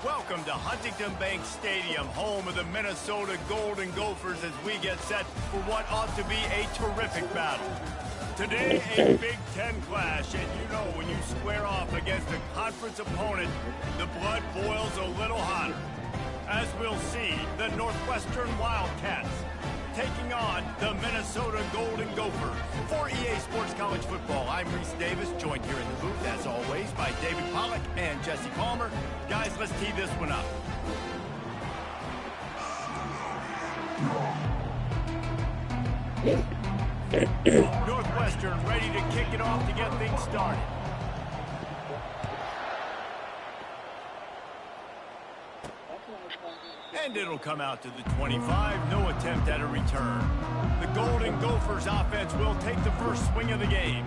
Welcome to Huntington Bank Stadium, home of the Minnesota Golden Gophers, as we get set for what ought to be a terrific battle. Today, a Big Ten clash, and you know when you square off against a conference opponent, the blood boils a little hotter. As we'll see, the Northwestern Wildcats taking on the Minnesota Golden Gophers. For EA Sports College Football, I'm Reese Davis, joined here in the booth, as always, by David Pollack and Jesse Palmer. Guys, let's tee this one up. Northwestern ready to kick it off to get things started. And it'll come out to the 25. No attempt at a return. The Golden Gophers offense will take the first swing of the game.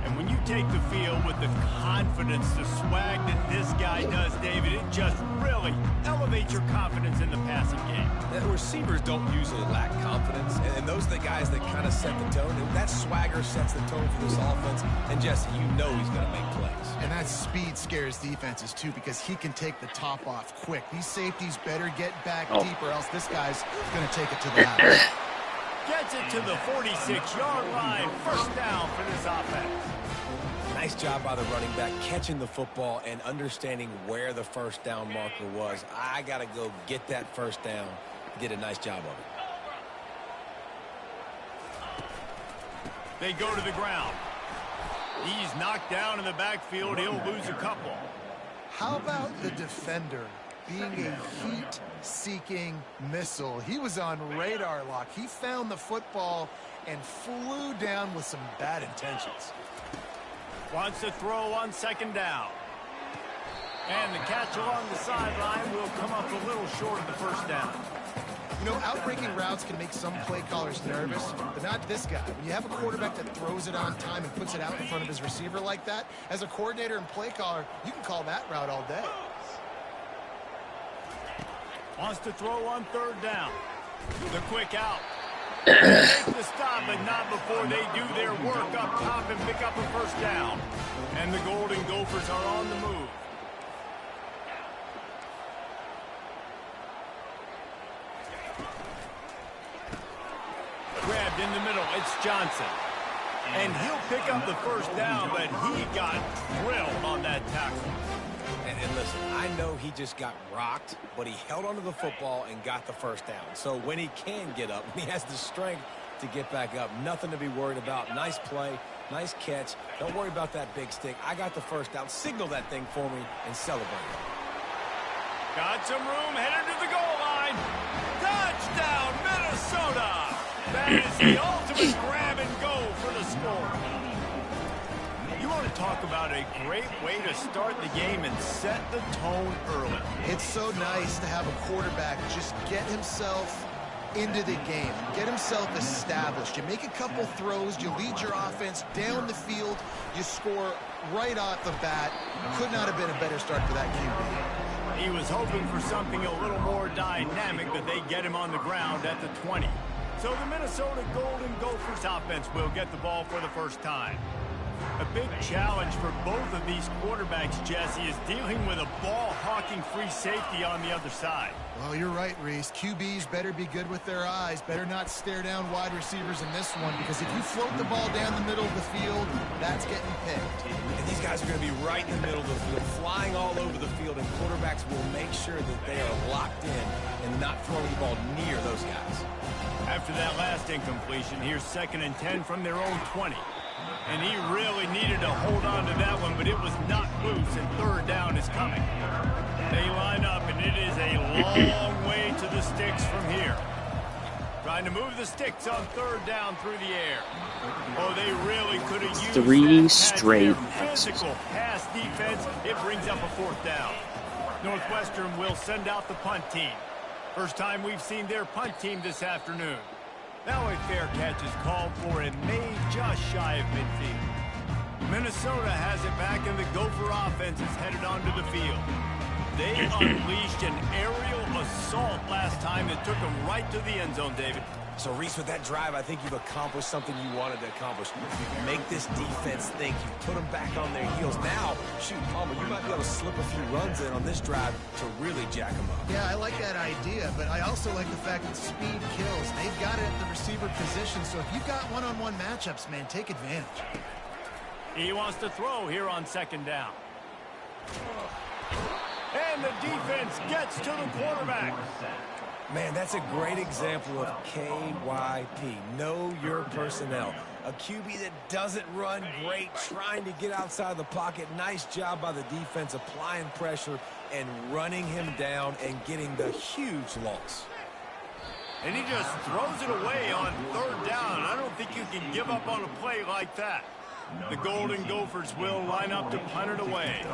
And when you take the field with the confidence, the swag that this guy does, David, it just really elevates your confidence in the passing game. The receivers don't usually lack confidence, and those are the guys that kind of set the tone. And that swagger sets the tone for this offense, and Jesse, you know he's going to make plays. And that speed scares defenses, too, because he can take the top off quick. These safeties better get back deep, or else this guy's going to take it to the house. Gets it to the 46-yard line. First down for this offense. Nice job by the running back catching the football and understanding where the first down marker was. I got to go get that first down. Did a nice job of it. They go to the ground. He's knocked down in the backfield. He'll lose a couple. How about the defender being a heat-seeking missile? He was on radar lock. He found the football and flew down with some bad intentions. Wants to throw on second down. And the catch along the sideline will come up a little short of the first down. You know, outbreaking routes can make some play callers nervous, but not this guy. When you have a quarterback that throws it on time and puts it out in front of his receiver like that, as a coordinator and play caller, you can call that route all day. Wants to throw on third down. The quick out. Make the stop, but not before they do their work up top and pick up a first down. And the Golden Gophers are on the move. Grabbed in the middle, it's Johnson. And he'll pick up the first down, but he got drilled on that tackle. And listen, I know he just got rocked, but he held onto the football and got the first down. So when he can get up, he has the strength to get back up. Nothing to be worried about. Nice play, nice catch. Don't worry about that big stick. I got the first down. Signal that thing for me and celebrate. Got some room, headed to the goal line. Touchdown, Minnesota! That is the ultimate grab and go for the score. You want to talk about a great way to start the game and set the tone early. It's so nice to have a quarterback just get himself into the game, get himself established. You make a couple throws, you lead your offense down the field, you score right off the bat. Could not have been a better start for that QB. He was hoping for something a little more dynamic, but they get him on the ground at the 20. So the Minnesota Golden Gophers offense will get the ball for the first time. A big challenge for both of these quarterbacks, Jesse, is dealing with a ball-hawking free safety on the other side. Well, you're right, Reese. QBs better be good with their eyes. Better not stare down wide receivers in this one, because if you float the ball down the middle of the field, that's getting picked. And these guys are going to be right in the middle of the field, flying all over the field, and quarterbacks will make sure that they are locked in and not throwing the ball near those guys. After that last incompletion, here's 2nd and 10 from their own 20. And he really needed to hold on to that one, but it was not loose, and third down is coming. They line up, and it is a long way to the sticks from here. Trying to move the sticks on third down through the air. Oh, they really could have used 3 straight physical pass defense. It brings up a fourth down. Northwestern will send out the punt team. First time we've seen their punt team this afternoon. Now a fair catch is called for and made just shy of midfield. Minnesota has it back, and the Gopher offense is headed onto the field. They unleashed an aerial assault last time that took them right to the end zone, David. So, Reese, with that drive, I think you've accomplished something you wanted to accomplish. You make this defense think. You put them back on their heels. Now, shoot, Palmer, you might be able to slip a few runs in on this drive to really jack them up. Yeah, I like that idea, but I also like the fact that speed kills. They've got it at the receiver position, so if you've got one-on-one matchups, man, take advantage. He wants to throw here on second down. And the defense gets to the quarterback. Man, that's a great example of KYP. Know your personnel. A QB that doesn't run great, trying to get outside the pocket. Nice job by the defense applying pressure and running him down and getting the huge loss. And he just throws it away on third down. I don't think you can give up on a play like that. The Golden Gophers will line up to punt it away.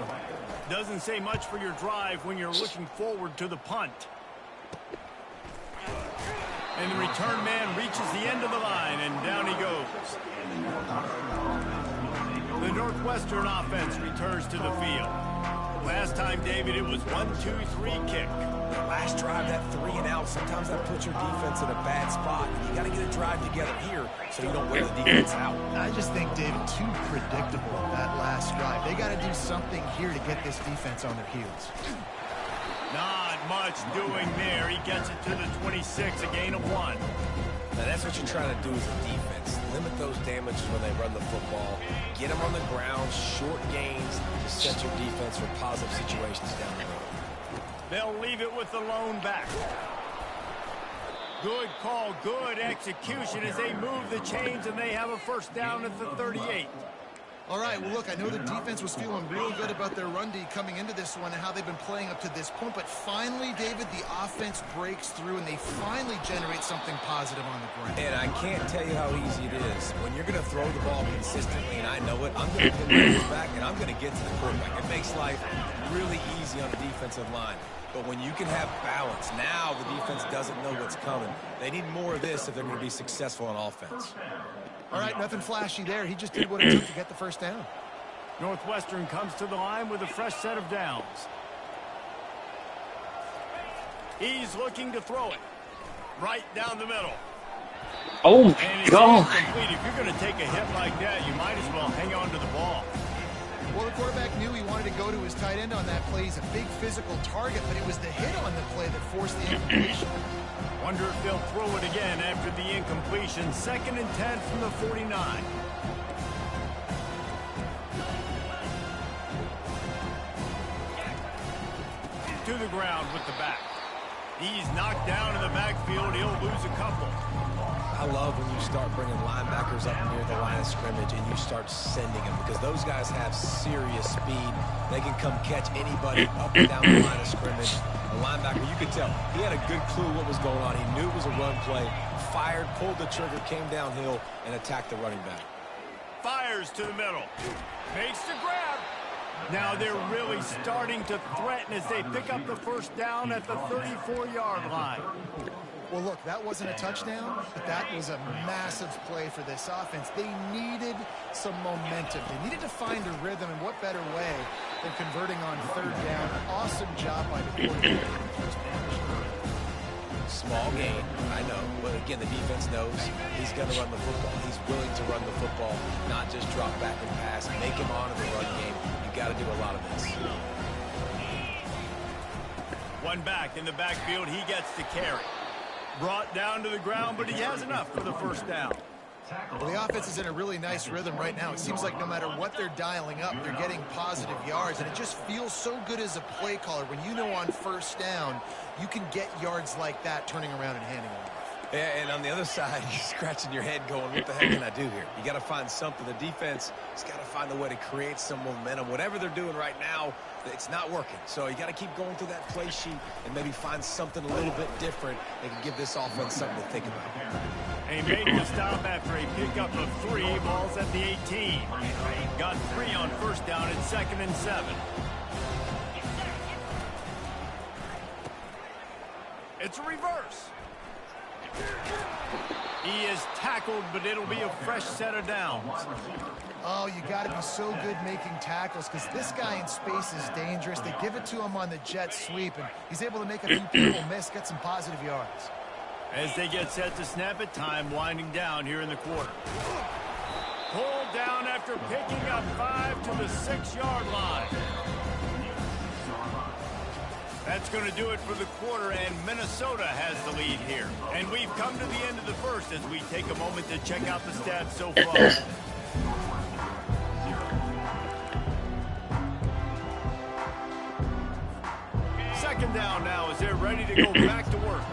Doesn't say much for your drive when you're looking forward to the punt. And the return man reaches the end of the line, and down he goes. The Northwestern offense returns to the field. Last time, David, it was 1-2-3 kick. Last drive, that 3 and out, sometimes that puts your defense in a bad spot. You got to get a drive together here so you don't wear the defense out. I just think, David, too predictable that last drive. They got to do something here to get this defense on their heels. Not much doing there. He gets it to the 26, a gain of 1. Now, that's what you're trying to do as a defense. Limit those damages when they run the football. Get them on the ground, short gains to set your defense for positive situations down the road. They'll leave it with the lone back. Good call, good execution as they move the chains, and they have a first down at the 38. All right, well, look, I know the defense was feeling real good about their run D coming into this one and how they've been playing up to this point, but finally, David, the offense breaks through and they finally generate something positive on the ground. And I can't tell you how easy it is. When you're going to throw the ball consistently, and I know it, I'm going to pin the back and I'm going to get to the quarterback. It makes life really easy on the defensive line. But when you can have balance, now the defense doesn't know what's coming. They need more of this if they're going to be successful on offense. All right, nothing flashy there. He just did what it took to get the first down. Northwestern comes to the line with a fresh set of downs. He's looking to throw it right down the middle. Oh, my God. If you're going to take a hit like that, you might as well hang on to the ball. Well, the quarterback knew he wanted to go to his tight end on that play. He's a big physical target, but it was the hit on the play that forced the incompletion. Wonder if they'll throw it again after the incompletion. 2nd and 10 from the 49. To the ground with the back. He's knocked down in the backfield. He'll lose a couple. I love when you start bringing linebackers up near the line of scrimmage and you start sending them because those guys have serious speed. They can come catch anybody up and down the line of scrimmage. A linebacker, you could tell, he had a good clue what was going on. He knew it was a run play, fired, pulled the trigger, came downhill, and attacked the running back. Fires to the middle. Makes the grab. Now they're really starting to threaten as they pick up the first down at the 34-yard line. Well, look, that wasn't a touchdown, but that was a massive play for this offense. They needed some momentum. They needed to find a rhythm, and what better way than converting on third down. Awesome job by the quarterback. Small gain, I know. But again, the defense knows he's going to run the football. He's willing to run the football, not just drop back and pass. Make him honor the run game. You got to do a lot of this. One back in the backfield. He gets the carry. Brought down to the ground, but he has enough for the first down. Well, the offense is in a really nice rhythm right now. It seems like no matter what they're dialing up, they're getting positive yards, and it just feels so good as a play caller when you know on first down you can get yards like that turning around and handing it off. Yeah, and on the other side, you're scratching your head going, what the heck can I do here? You got to find something. The defense has got to find a way to create some momentum. Whatever they're doing right now, it's not working. So you got to keep going through that play sheet and maybe find something a little bit different that can give this offense something to think about. He made the stop after a pickup of 3. Ball's at the 18. Got 3 on first down at 2nd and 7. It's a reverse. He is tackled, but it'll be a fresh set of downs. Oh, you got to be so good making tackles because this guy in space is dangerous. They give it to him on the jet sweep, and he's able to make a few people miss, get some positive yards. As they get set to snap it, time winding down here in the quarter. Pulled down after picking up 5 to the 6-yard line. That's going to do it for the quarter, and Minnesota has the lead here. And we've come to the end of the first as we take a moment to check out the stats so far. Second down now as they're ready to go back to work.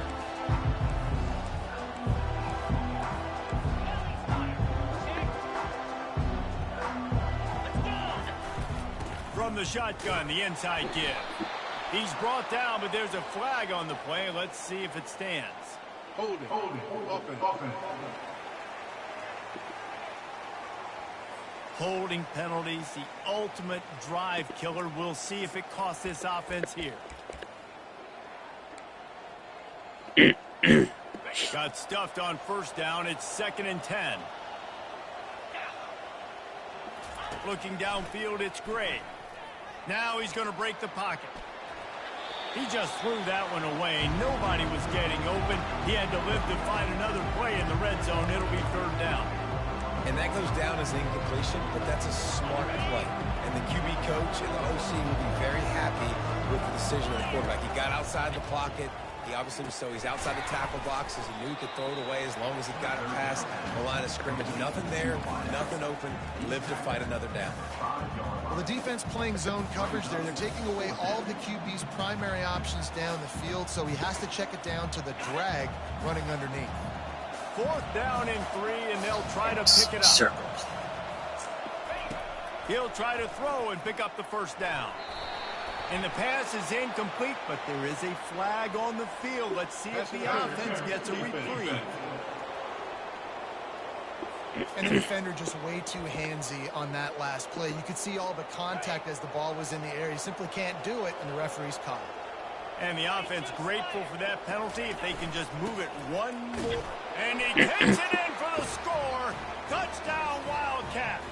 From the shotgun, the inside give. He's brought down, but there's a flag on the play. Let's see if it stands. Hold it. Holding penalties, the ultimate drive killer. We'll see if it costs this offense here. Got stuffed on first down. It's 2nd and 10. Looking downfield, it's Gray. Now he's going to break the pocket. He just threw that one away. Nobody was getting open. He had to live to find another play in the red zone. It'll be 3rd down. And that goes down as incompletion, but that's a smart play. And the QB coach and the OC will be very happy with the decision of the quarterback. He got outside the pocket. He obviously was he's outside the tackle boxes. He knew he could throw it away as long as he got it past the line of scrimmage. Nothing there, nothing open. Live to fight another down. Well, the defense playing zone coverage there. They're taking away all of the QB's primary options down the field, so he has to check it down to the drag running underneath. 4th down and 3, and they'll try to pick it up. Circles. He'll try to throw and pick up the 1st down. And the pass is incomplete, but there is a flag on the field. Let's see if the offense gets a reprieve. And the defender just way too handsy on that last play. You could see all the contact as the ball was in the air. He simply can't do it, and the referee's caught it. And the offense grateful for that penalty if they can just move it one more. And he takes it in for the score. Touchdown, Wildcats.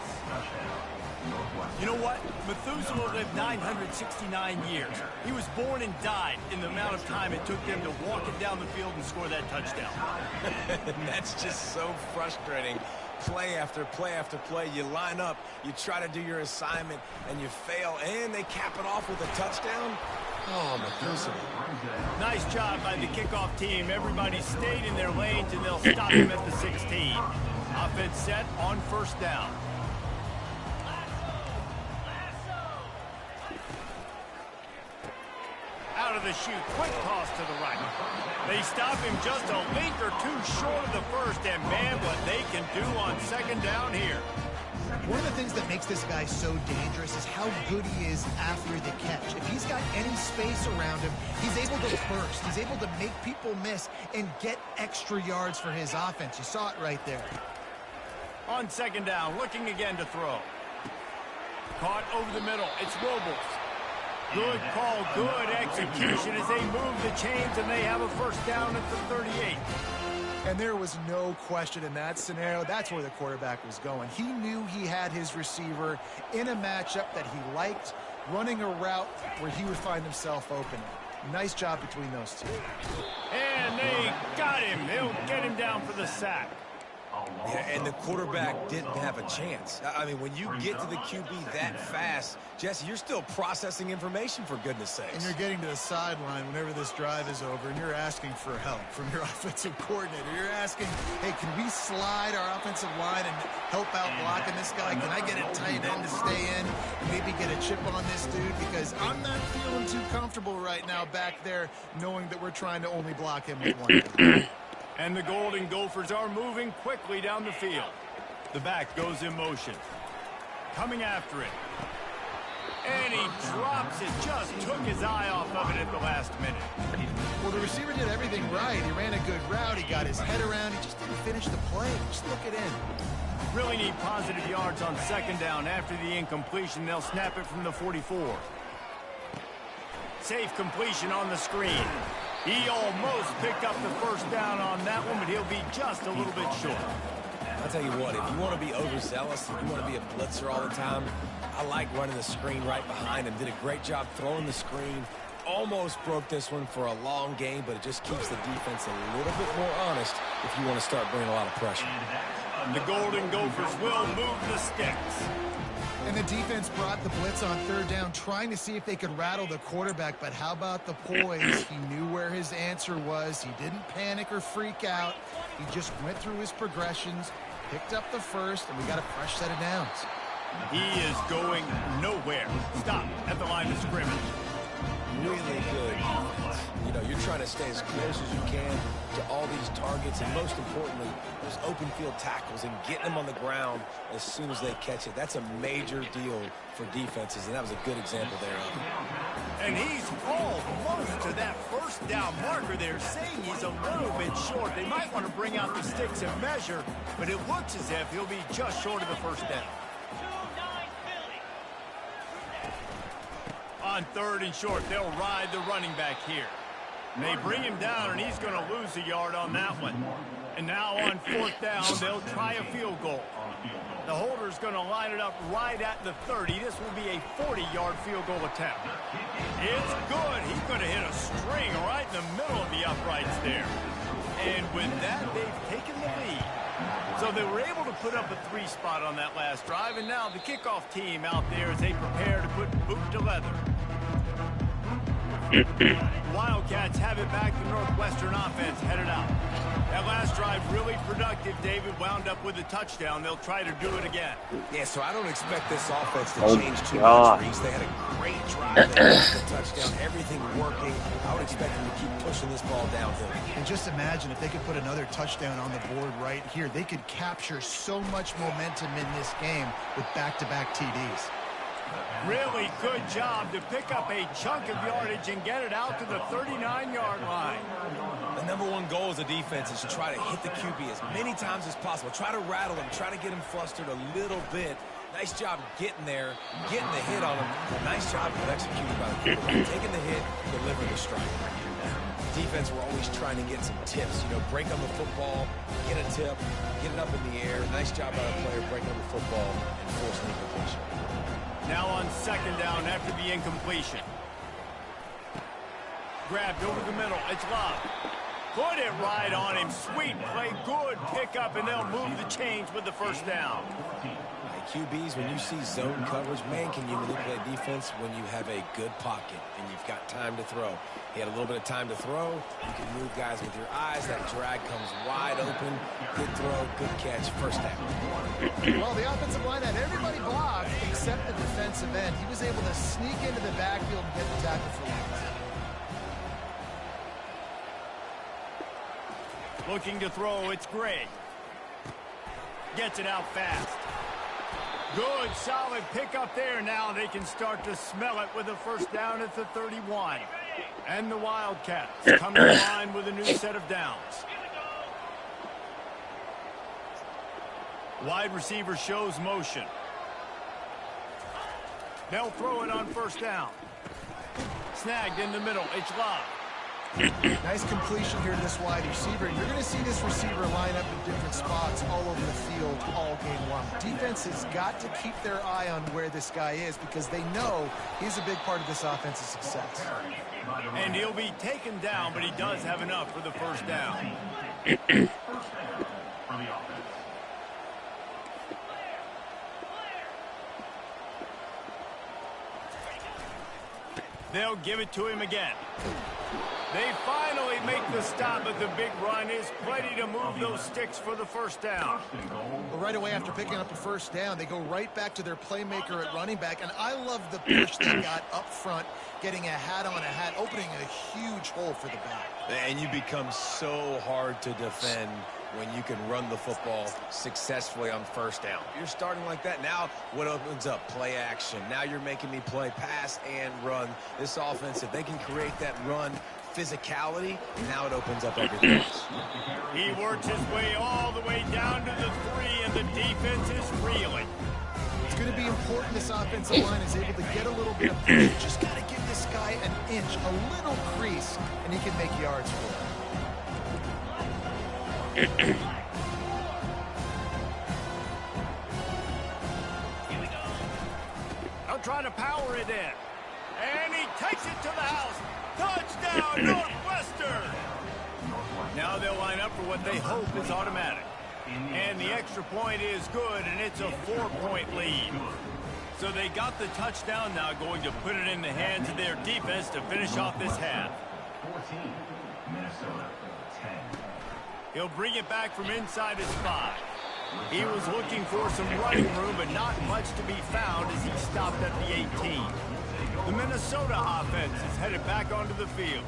You know what? Methuselah lived 969 years. He was born and died in the amount of time it took them to walk it down the field and score that touchdown. That's just so frustrating. Play after play after play. You line up, you try to do your assignment, and you fail, and they cap it off with a touchdown. Oh, Methuselah. Nice job by the kickoff team. Everybody stayed in their lanes, and they'll stop him at the 16. Offense set on 1st down. Out of the chute, quick toss to the right. They stop him just a link or two short of the 1st, and man, what they can do on 2nd down here. One of the things that makes this guy so dangerous is how good he is after the catch. If he's got any space around him, he's able to burst. He's able to make people miss and get extra yards for his offense. You saw it right there. On 2nd down, looking again to throw. Caught over the middle. It's Robles. Good call, good execution as they move the chains, and they have a 1st down at the 38. And there was no question in that scenario. That's where the quarterback was going. He knew he had his receiver in a matchup that he liked, running a route where he would find himself open. Nice job between those two. And they got him. They'll get him down for the sack. Yeah, and the quarterback didn't have a chance. I mean, when you get to the QB that fast, Jesse, you're still processing information, for goodness sakes. And you're getting to the sideline whenever this drive is over, and you're asking for help from your offensive coordinator. You're asking, hey, can we slide our offensive line and help out blocking this guy? Can I get a tight end to stay in, maybe get a chip on this dude? Because I'm not feeling too comfortable right now back there knowing that we're trying to only block him with one guy. And the Golden Gophers are moving quickly down the field. The back goes in motion. Coming after it. And he drops it. Just took his eye off of it at the last minute. Well, the receiver did everything right. He ran a good route. He got his head around. He just didn't finish the play. Just look it in. Really need positive yards on 2nd down. After the incompletion, they'll snap it from the 44. Safe completion on the screen. He almost picked up the 1st down on that one, but he'll be just a little bit short. I'll tell you what, if you want to be overzealous, if you want to be a blitzer all the time, I like running the screen right behind him. Did a great job throwing the screen, almost broke this one for a long game, but it just keeps the defense a little bit more honest if you want to start bringing a lot of pressure. The Golden Gophers will move the sticks. And the defense brought the blitz on third down, trying to see if they could rattle the quarterback. But how about the poise? He knew where his answer was. He didn't panic or freak out. He just went through his progressions, picked up the first, and we got a fresh set of downs. He is going nowhere. Stop at the line of scrimmage. Really good offense. You know, you're trying to stay as close as you can to all these targets, and most importantly, those open field tackles and getting them on the ground as soon as they catch it. That's a major deal for defenses, and that was a good example there of it. And he's almost to that first down marker. They're saying he's a little bit short. They might want to bring out the sticks and measure, but it looks as if he'll be just short of the first down. On third and short, they'll ride the running back here. They bring him down, and he's going to lose a yard on that one. And now on fourth down, they'll try a field goal. The holder's going to line it up right at the 30. This will be a 40-yard field goal attempt. It's good. He's going to hit a string right in the middle of the uprights there. And with that, they've taken the lead. So they were able to put up a 3 spot on that last drive, and now the kickoff team out there as they prepare to put boot to leather. Wildcats have it back. The Northwestern offense headed out. That last drive really productive. David wound up with a touchdown. They'll try to do it again. Yeah, so I don't expect this offense to change too much, Reese. They had a great drive. They got the touchdown. Everything working. I would expect them to keep pushing this ball downhill. And just imagine if they could put another touchdown on the board right here. They could capture so much momentum in this game with back-to-back TDs. Really good job to pick up a chunk of yardage and get it out to the 39-yard line. The number one goal as a defense is to try to hit the QB as many times as possible. Try to rattle him. Try to get him flustered a little bit. Nice job getting there, getting the hit on him. Nice job of executing by the quarterback. Taking the hit, delivering the strike. Defense, we're always trying to get some tips. You know, break on the football, get a tip, get it up in the air. Nice job by the player breaking on the football and forcing the incompletion. Now on second down after the incompletion. Grabbed over the middle. It's Love. Put it right on him. Sweet play. Good pickup, and they'll move the chains with the first down. QBs, when you see zone coverage, man, can you manipulate defense when you have a good pocket and you've got time to throw. He had a little bit of time to throw. You can move guys with your eyes. That drag comes wide open. Good throw, good catch, first down. Well, the offensive line had everybody blocked except the defensive end. He was able to sneak into the backfield and get the tackle for loss. Looking to throw, it's Gray. Gets it out fast. Good, solid pickup there. Now they can start to smell it with a first down at the 31. And the Wildcats come in line with a new set of downs. Wide receiver shows motion. They'll throw it on first down. Snagged in the middle. It's Love. Nice completion here to this wide receiver. You're going to see this receiver line up in different spots all over the field all game long. Defense has got to keep their eye on where this guy is because they know he's a big part of this offensive success. And he'll be taken down, but he does have enough for the first down. They'll give it to him again. They finally make the stop, but the big run is plenty to move those sticks for the first down. Well, right away after picking up the first down, they go right back to their playmaker at running back, and I love the push they got up front, getting a hat on a hat, opening a huge hole for the back. And you become so hard to defend when you can run the football successfully on first down. You're starting like that. Now what opens up? Play action. Now you're making me play pass and run. This offense, if they can create that run physicality, now it opens up everything else. He works his way all the way down to the 3, and the defense is reeling. It's going to be important this offensive line is able to get a little bit of push. Just got to give this guy an inch, a little crease, and he can make yards for it. I'll try to power it in. And he takes it to the house. Touchdown, Northwestern! Now they'll line up for what they hope is automatic. And the extra point is good, and it's a 4-point lead. So they got the touchdown, now going to put it in the hands of their defense to finish off this half. 14, Minnesota, 10. He'll bring it back from inside his 5. He was looking for some running room, but not much to be found as he stopped at the 18. The Minnesota offense is headed back onto the field.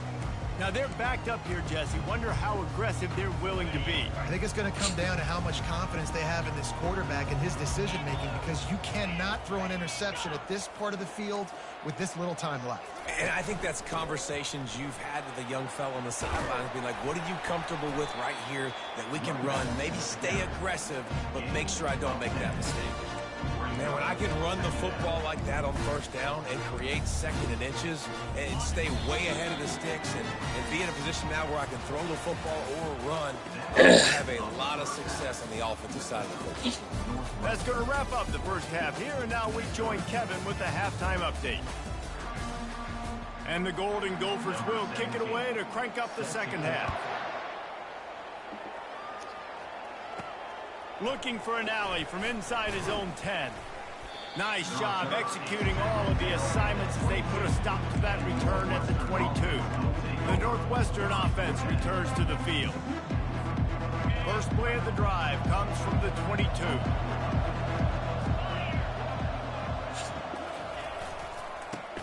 Now they're backed up here, Jesse. Wonder how aggressive they're willing to be. I think it's going to come down to how much confidence they have in this quarterback and his decision-making, because you cannot throw an interception at this part of the field with this little time left. And I think that's conversations you've had with a young fellow on the sidelines, being like, what are you comfortable with right here that we can run? Maybe stay aggressive, but make sure I don't make that mistake. Man, when I can run the football like that on first down and create second and inches and stay way ahead of the sticks and be in a position now where I can throw the football or run, I'll have a lot of success on the offensive side of the football. That's going to wrap up the first half here, and now we join Kevin with the halftime update. And the Golden Gophers will kick it away to crank up the second half. Looking for an alley from inside his own 10. Nice job executing all of the assignments as they put a stop to that return at the 22. The Northwestern offense returns to the field. First play of the drive comes from the 22.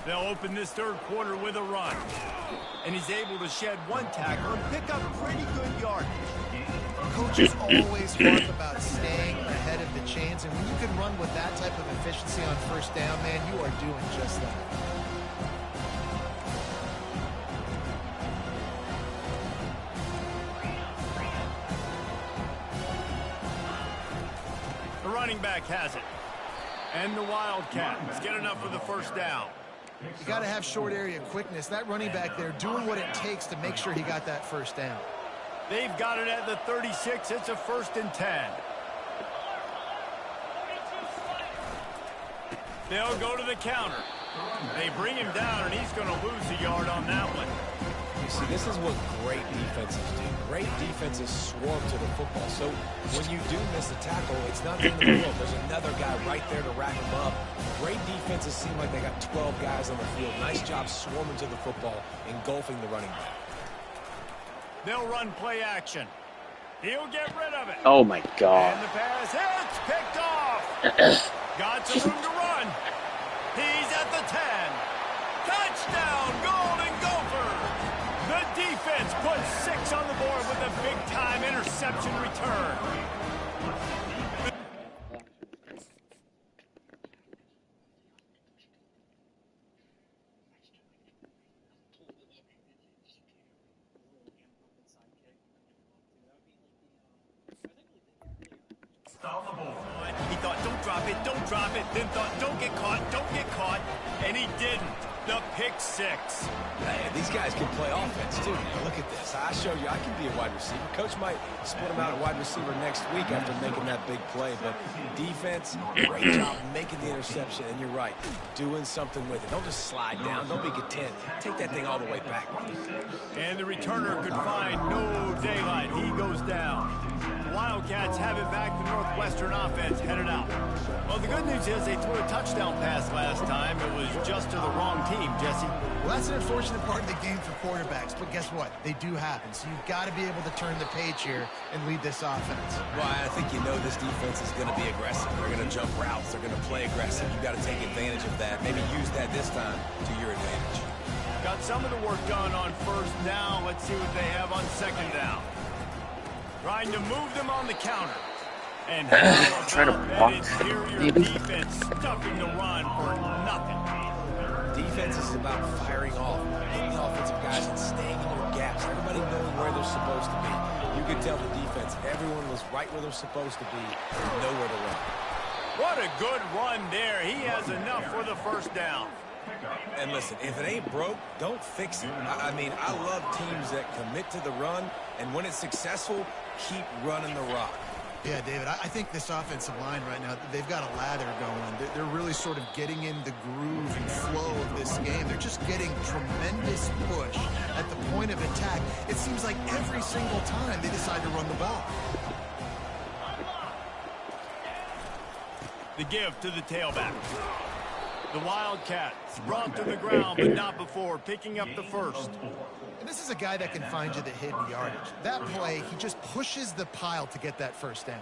They'll open this third quarter with a run. And he's able to shed one tackle and pick up pretty good yardage. Coaches always talk about staying ahead of the chains, and when you can run with that type of efficiency on first down, man, you are doing just that. The running back has it. And the Wildcats get enough for the first down. You got to have short area quickness. That running back there doing what it takes to make sure he got that first down. They've got it at the 36. It's a 1st and 10. They'll go to the counter. They bring him down, and he's going to lose a yard on that one. You see, this is what great defenses do. Great defenses swarm to the football. So when you do miss a tackle, it's not the end of the world. There's another guy right there to rack him up. Great defenses seem like they got 12 guys on the field. Nice job swarming to the football, engulfing the running back. They'll run play action. He'll get rid of it. Oh my God. And the pass hits, picked off. Got some room to run. He's at the 10. Touchdown, Golden Gophers. The defense puts 6 on the board with a big-time interception return. He thought, don't drop it, then thought, don't get caught, and he didn't. The pick 6. Hey, these guys can play offense, too. Now, look at this. I show you I can be a wide receiver. Coach might split him out at wide receiver next week after making that big play, but defense, great job making the interception, and you're right, doing something with it. Don't just slide down. Don't be content. Take that thing all the way back. And the returner could find no daylight. He goes down. The Wildcats have it back. The Northwestern offense headed out. Well, the good news is they threw a touchdown pass last time. It was just to the wrong team, Jesse. Well, that's an unfortunate part of the game for quarterbacks, but guess what? They do happen. So you've got to be able to turn the page here and lead this offense. Well, I think you know this defense is going to be aggressive. They're going to jump routes. They're going to play aggressive. You've got to take advantage of that. Maybe use that this time to your advantage. Got some of the work done on first down. Let's see what they have on second down. Trying to move them on the counter. And try to block interior defense stuffing the run for nothing. Defense is about firing off, hitting the offensive guys and staying in their gaps. Everybody knowing where they're supposed to be. You could tell the defense, everyone was right where they're supposed to be and nowhere to run. What a good run there. He has enough for the first down. And listen, if it ain't broke, don't fix it. I mean, I love teams that commit to the run, and when it's successful, keep running the rock. Yeah, David, I think this offensive line right now, they've got a lather going. They're really sort of getting in the groove and flow of this game. They're just getting tremendous push at the point of attack. It seems like every single time they decide to run the ball. The give to the tailback. The Wildcats brought to the ground, but not before picking up the first. And this is a guy that can find you the hidden yardage. That play, he just pushes the pile to get that first down.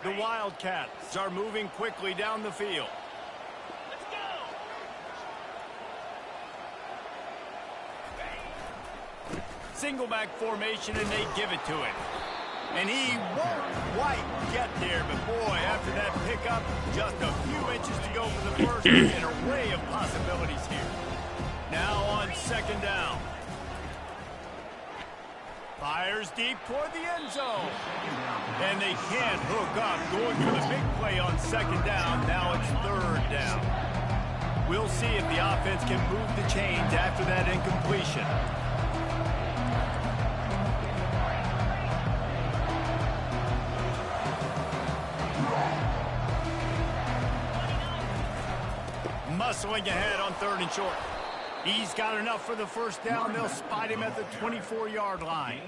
The Wildcats are moving quickly down the field. Single back formation, and they give it to him. And he won't quite get there, but boy, after that pickup, just a few inches to go for the first. An array of possibilities here. Now on second down. Fires deep toward the end zone. And they can't hook up, going for the big play on second down. Now it's third down. We'll see if the offense can move the chains after that incompletion. Muscling ahead on third and short. He's got enough for the first down. They'll spot him at the 24-yard line.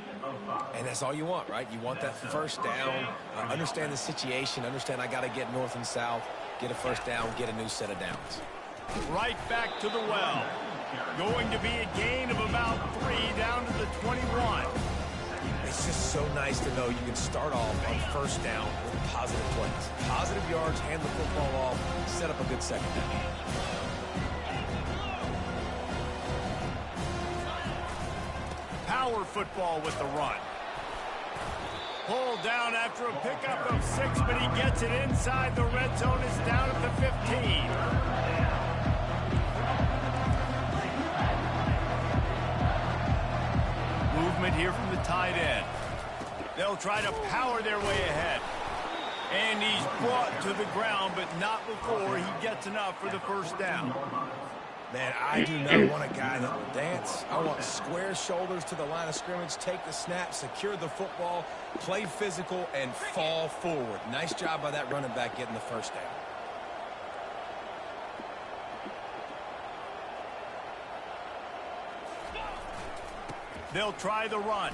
And that's all you want, right? You want that first down. Understand the situation. Understand I got to get north and south, get a first down, get a new set of downs. Right back to the well. Going to be a gain of about 3 down to the 21. It's just so nice to know you can start off on first down with positive plays. Positive yards, hand the football off, set up a good second down. Power football with the run. Pulled down after a pickup of 6, but he gets it inside the red zone. Is down at the 15. Movement here from the tight end. They'll try to power their way ahead. And he's brought to the ground, but not before he gets enough for the first down. Man, I do not want a guy that will dance. I want square shoulders to the line of scrimmage, take the snap, secure the football, play physical, and fall forward. Nice job by that running back getting the first down. They'll try the run.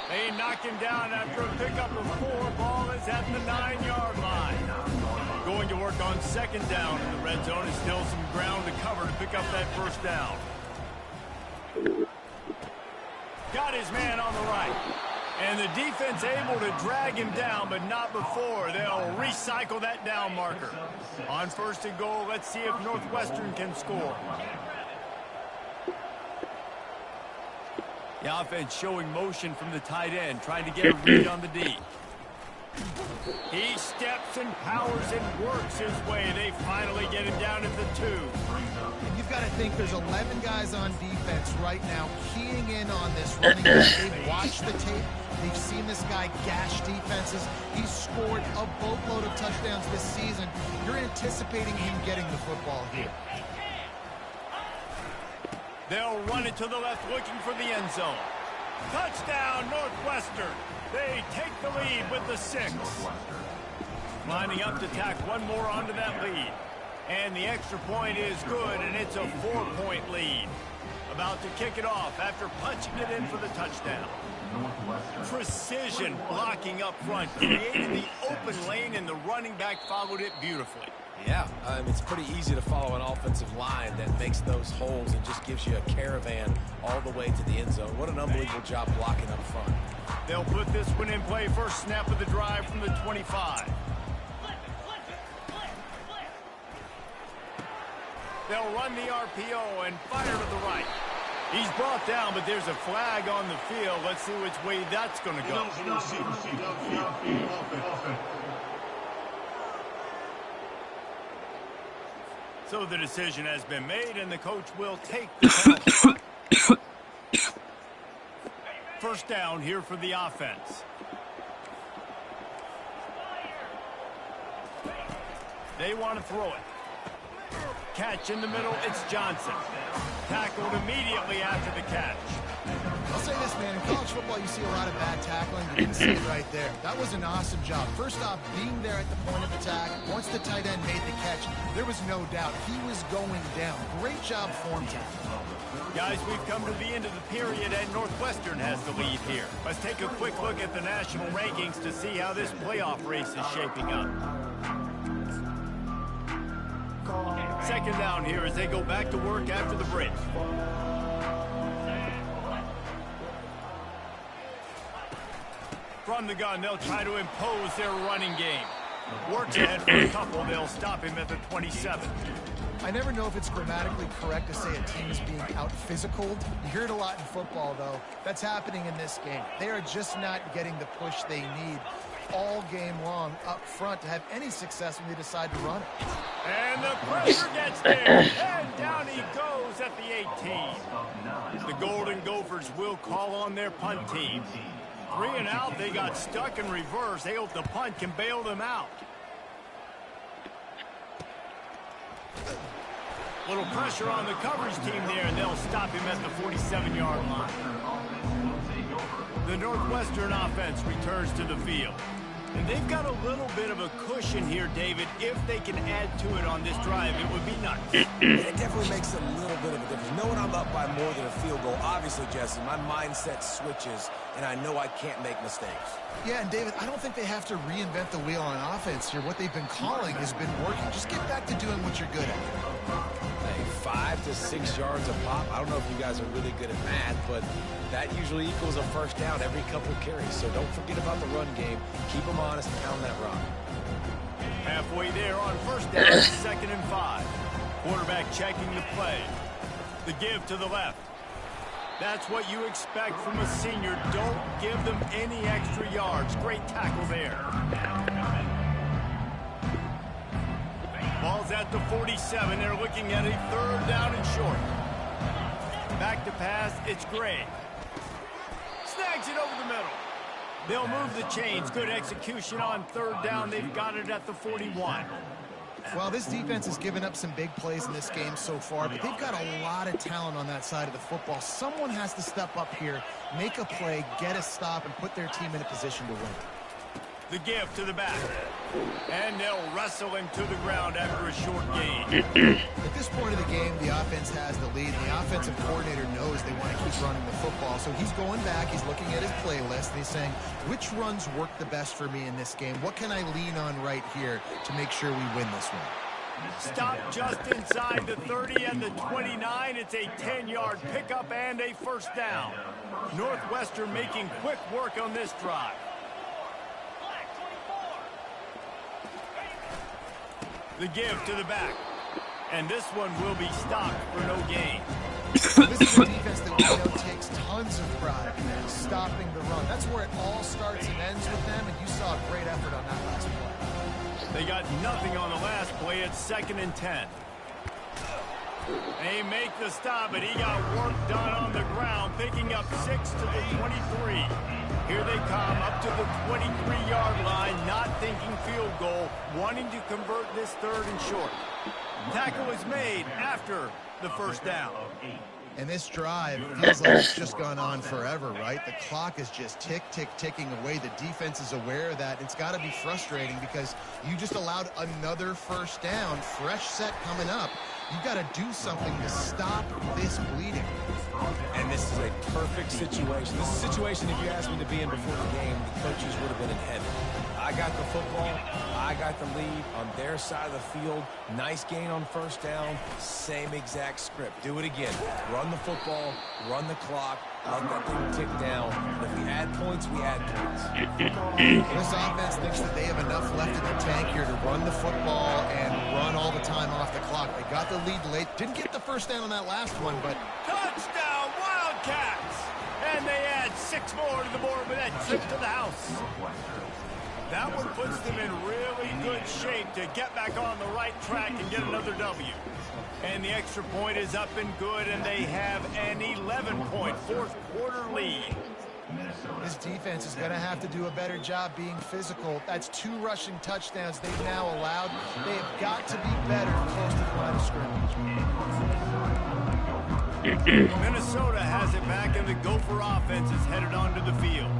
They knock him down after a pickup of 4. Ball is at the 9-yard line. Going to work on second down in the red zone. Is still some ground to cover to pick up that first down. Got his man on the right. And the defense able to drag him down, but not before. They'll recycle that down marker. On first and goal, let's see if Northwestern can score. The offense showing motion from the tight end, trying to get a read on the D. He steps and powers and works his way. They finally get him down at the 2. And you've got to think there's 11 guys on defense right now keying in on this running game. They've watched the tape. They've seen this guy gash defenses. He's scored a boatload of touchdowns this season. You're anticipating him getting the football here. They'll run it to the left, looking for the end zone. Touchdown, Northwestern. They take the lead with the 6. Lining up to tack one more onto that lead. And the extra point is good, and it's a 4-point lead. About to kick it off after punching it in for the touchdown. Precision blocking up front, created the open lane, and the running back followed it beautifully. Yeah, it's pretty easy to follow an offensive line that makes those holes and just gives you a caravan all the way to the end zone. What an unbelievable job blocking up front. They'll put this one in play. First snap of the drive from the 25. They'll run the RPO and fire to the right. He's brought down, but there's a flag on the field. Let's see which way that's going to go. So the decision has been made, and the coach will take the penalty. First down here for the offense. They want to throw it. Catch in the middle, it's Johnson. Tackled immediately after the catch. say this, man. In college football, you see a lot of bad tackling. You can see it right there. That was an awesome job. First off, being there at the point of attack. Once the tight end made the catch, there was no doubt he was going down. Great job form tackling. Guys, we've come to the end of the period, and Northwestern has the lead here. Let's take a quick look at the national rankings to see how this playoff race is shaping up. Second down here as they go back to work after the break. From the gun, they'll try to impose their running game. Works ahead for a couple. They'll stop him at the 27. I never know if it's grammatically correct to say a team is being out-physicaled. You hear it a lot in football, though. That's happening in this game. They are just not getting the push they need all game long up front to have any success when they decide to run it. And the pressure gets there. And down he goes at the 18. The Golden Gophers will call on their punt team. 3 and out, they got stuck in reverse. They hope the punt can bail them out. Little pressure on the coverage team there, and they'll stop him at the 47-yard line. The Northwestern offense returns to the field. And they've got a little bit of a cushion here, David. If they can add to it on this drive, it would be nice. It definitely makes a little bit of a difference. Knowing I'm up by more than a field goal, obviously, Jesse, my mindset switches, and I know I can't make mistakes. Yeah, and David, I don't think they have to reinvent the wheel on offense here. What they've been calling has been working. Just get back to doing what you're good at. Hey, 5 to 6 yards a pop. I don't know if you guys are really good at math, but that usually equals a first down every couple carries. So don't forget about the run game. Keep them honest and pound that rock. Halfway there on first down, 2nd and 5. Quarterback checking the play. The give to the left. That's what you expect from a senior. Don't give them any extra yards. Great tackle there. Ball's at the 47. They're looking at a 3rd down and short. Back to pass. It's Gray. Snags it over the middle. They'll move the chains. Good execution on 3rd down. They've got it at the 41. Well, this defense has given up some big plays in this game so far, but they've got a lot of talent on that side of the football. Someone has to step up here, make a play, get a stop, and put their team in a position to win. The give to the back. And they'll wrestle him to the ground after a short gain. At this point of the game, the offense has the lead. The offensive coordinator knows they want to keep running the football. So he's going back, he's looking at his playlist, and he's saying, which runs work the best for me in this game? What can I lean on right here to make sure we win this one? Stop just inside the 30 and the 29. It's a 10-yard pickup and a first down. Northwestern making quick work on this drive. The give to the back. And this one will be stopped for no gain. This is a defense that we know takes tons of pride in stopping the run. That's where it all starts and ends with them, and you saw a great effort on that last play. They got nothing on the last play. It's 2nd and 10. They make the stop, but he got work done on the ground, picking up 6 to the 23. Here they come up to the 23-yard line, not thinking field goal, wanting to convert this 3rd and short. Tackle is made after the first down. And this drive feels like it's just gone on forever, right? The clock is just ticking away. The defense is aware of that. It's got to be frustrating because you just allowed another first down, fresh set coming up. You've got to do something to stop this bleeding. And this is a perfect situation. This is a situation, if you asked me to be in before the game, the coaches would have been in heaven. I got the football. I got the lead on their side of the field. Nice gain on first down. Same exact script. Do it again. Run the football. Run the clock. Let that thing tick down. And if we add points, we add points. This offense thinks that they have enough left in the tank here to run the football and run all the time off the clock. They got the lead late. Didn't get the first down on that last one, but... Touchdown, Wildcats! And they add 6 more to the board with that trip to the house. That one puts them in really good shape to get back on the right track and get another W. And the extra point is up and good, and they have an 11-point fourth-quarter lead. This defense is going to have to do a better job being physical. That's 2 rushing touchdowns they've now allowed. They have got to be better close to the line of scrimmage. Minnesota has it back, and the Gopher offense is headed onto the field.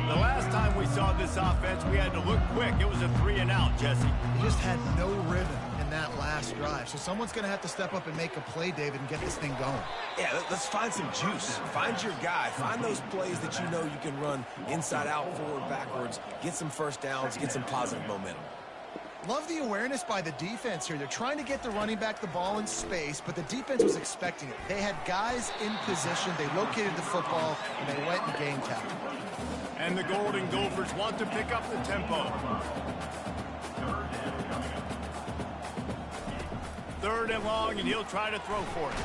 The last time we saw this offense, we had to look quick. It was a 3-and-out, Jesse. He just had no rhythm in that last drive. So someone's going to have to step up and make a play, David, and get this thing going. Yeah, let's find some juice. Find your guy. Find those plays that you know you can run inside out, forward, backwards. Get some first downs. Get some positive momentum. Love the awareness by the defense here. They're trying to get the running back the ball in space, but the defense was expecting it. They had guys in position. They located the football, and they went and game tackle. And the Golden Gophers want to pick up the tempo. 3rd and long, and he'll try to throw for it.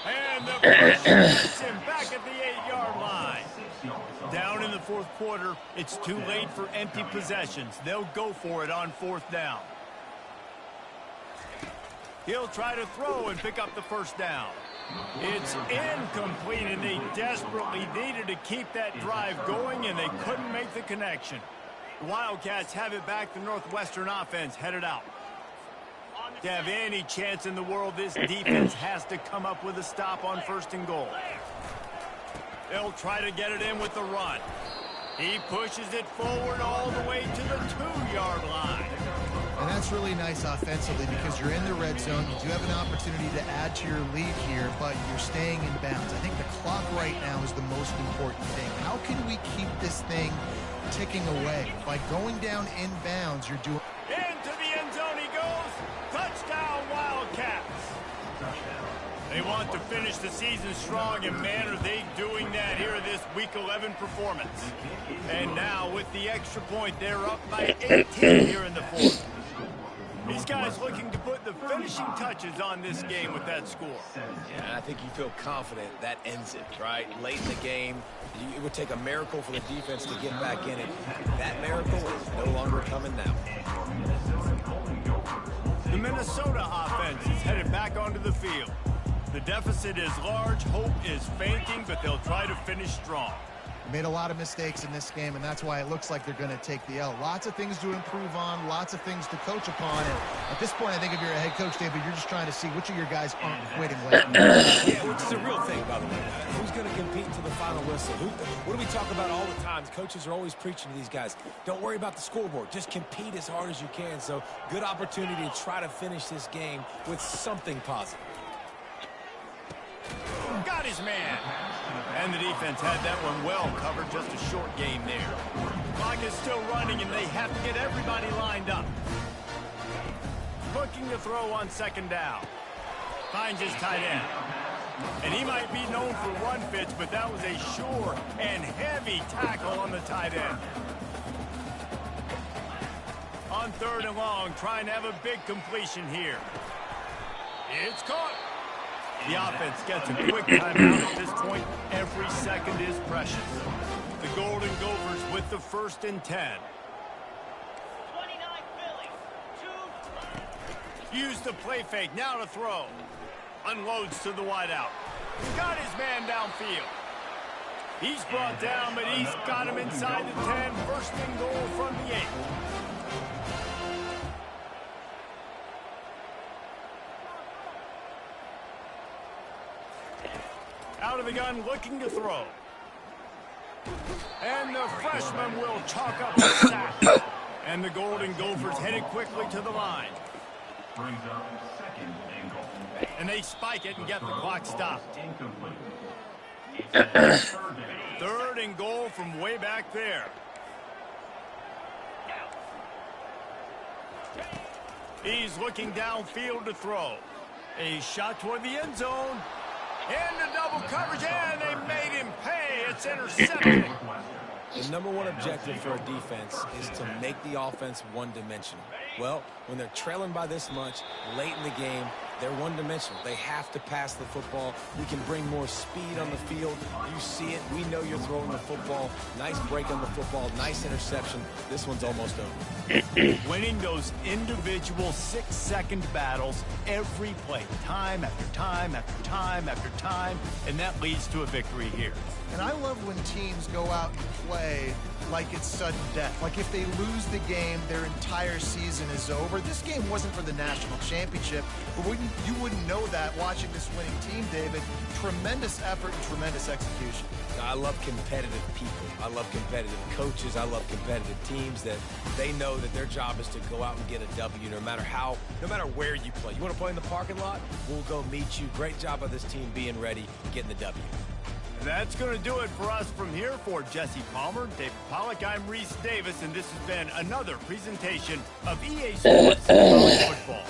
And the first gets him back at the 8-yard line. Down in the 4th quarter, it's too late for empty possessions. They'll go for it on 4th down. He'll try to throw and pick up the first down. It's incomplete, and they desperately needed to keep that drive going, and they couldn't make the connection. The Wildcats have it back. The Northwestern offense headed out. To have any chance in the world, this defense has to come up with a stop on 1st and goal. They'll try to get it in with the run. He pushes it forward all the way to the 2-yard line. And that's really nice offensively because you're in the red zone. You do have an opportunity to add to your lead here, but you're staying in bounds. I think the clock right now is the most important thing. How can we keep this thing ticking away? By going down in bounds, you're doing... Into the end zone he goes. Touchdown, Wildcats. They want to finish the season strong, and man, are they doing that here in this Week 11 performance. And now, with the extra point, they're up by 18 here in the 4th. These guys looking to put the finishing touches on this game with that score. Yeah, I think you feel confident that ends it, right? Late in the game, it would take a miracle for the defense to get back in it. That miracle is no longer coming now. The Minnesota offense is headed back onto the field. The deficit is large, hope is fainting, but they'll try to finish strong. Made a lot of mistakes in this game, and that's why it looks like they're going to take the L. Lots of things to improve on, lots of things to coach upon. And at this point, I think if you're a head coach, David, you're just trying to see which of your guys aren't quitting late. Yeah, which is a real thing, by the way. Who's going to compete to the final whistle? What do we talk about all the time? Coaches are always preaching to these guys. Don't worry about the scoreboard. Just compete as hard as you can. So, good opportunity to try to finish this game with something positive. Got his man. And the defense had that one well covered. Just a short game there. Clock is still running, and they have to get everybody lined up. Looking to throw on 2nd down. Finds his tight end. And he might be known for run fits, but that was a sure and heavy tackle on the tight end. On 3rd and long, trying to have a big completion here. It's caught. The offense gets a quick timeout at this point. Every second is precious. The Golden Gophers with the 1st and 10. 29 Philly. Use the play fake. Now to throw. Unloads to the wideout. Got his man downfield. He's brought down, but he's got him inside the 10. 1st and goal from the 8. Out of the gun, looking to throw. And the freshman will chalk up the sack. And the Golden Gophers headed quickly to the line. Brings up 2nd and goal. And they spike it and get the clock stopped. Incomplete. It's 3rd and goal from way back there. He's looking downfield to throw. A shot toward the end zone. Into double coverage, and they made him pay. It's intercepted. The #1 objective for a defense is to make the offense one-dimensional. Well, when they're trailing by this much late in the game, they're one-dimensional. They have to pass the football. We can bring more speed on the field. You see it. We know you're throwing the football. Nice break on the football. Nice interception. This one's almost over. Winning those individual 6-second battles every play, time after time after time after time, and that leads to a victory here. And I love when teams go out and play like it's sudden death. Like if they lose the game, their entire season is over. This game wasn't for the national championship, but you wouldn't know that watching this winning team, David. Tremendous effort and tremendous execution. I love competitive people. I love competitive coaches. I love competitive teams that they know that their job is to go out and get a W no matter where you play. You want to play in the parking lot? We'll go meet you. Great job of this team being ready, getting the W. That's going to do it for us from here. For Jesse Palmer, David Pollack, I'm Reese Davis, and this has been another presentation of EA Sports College Football.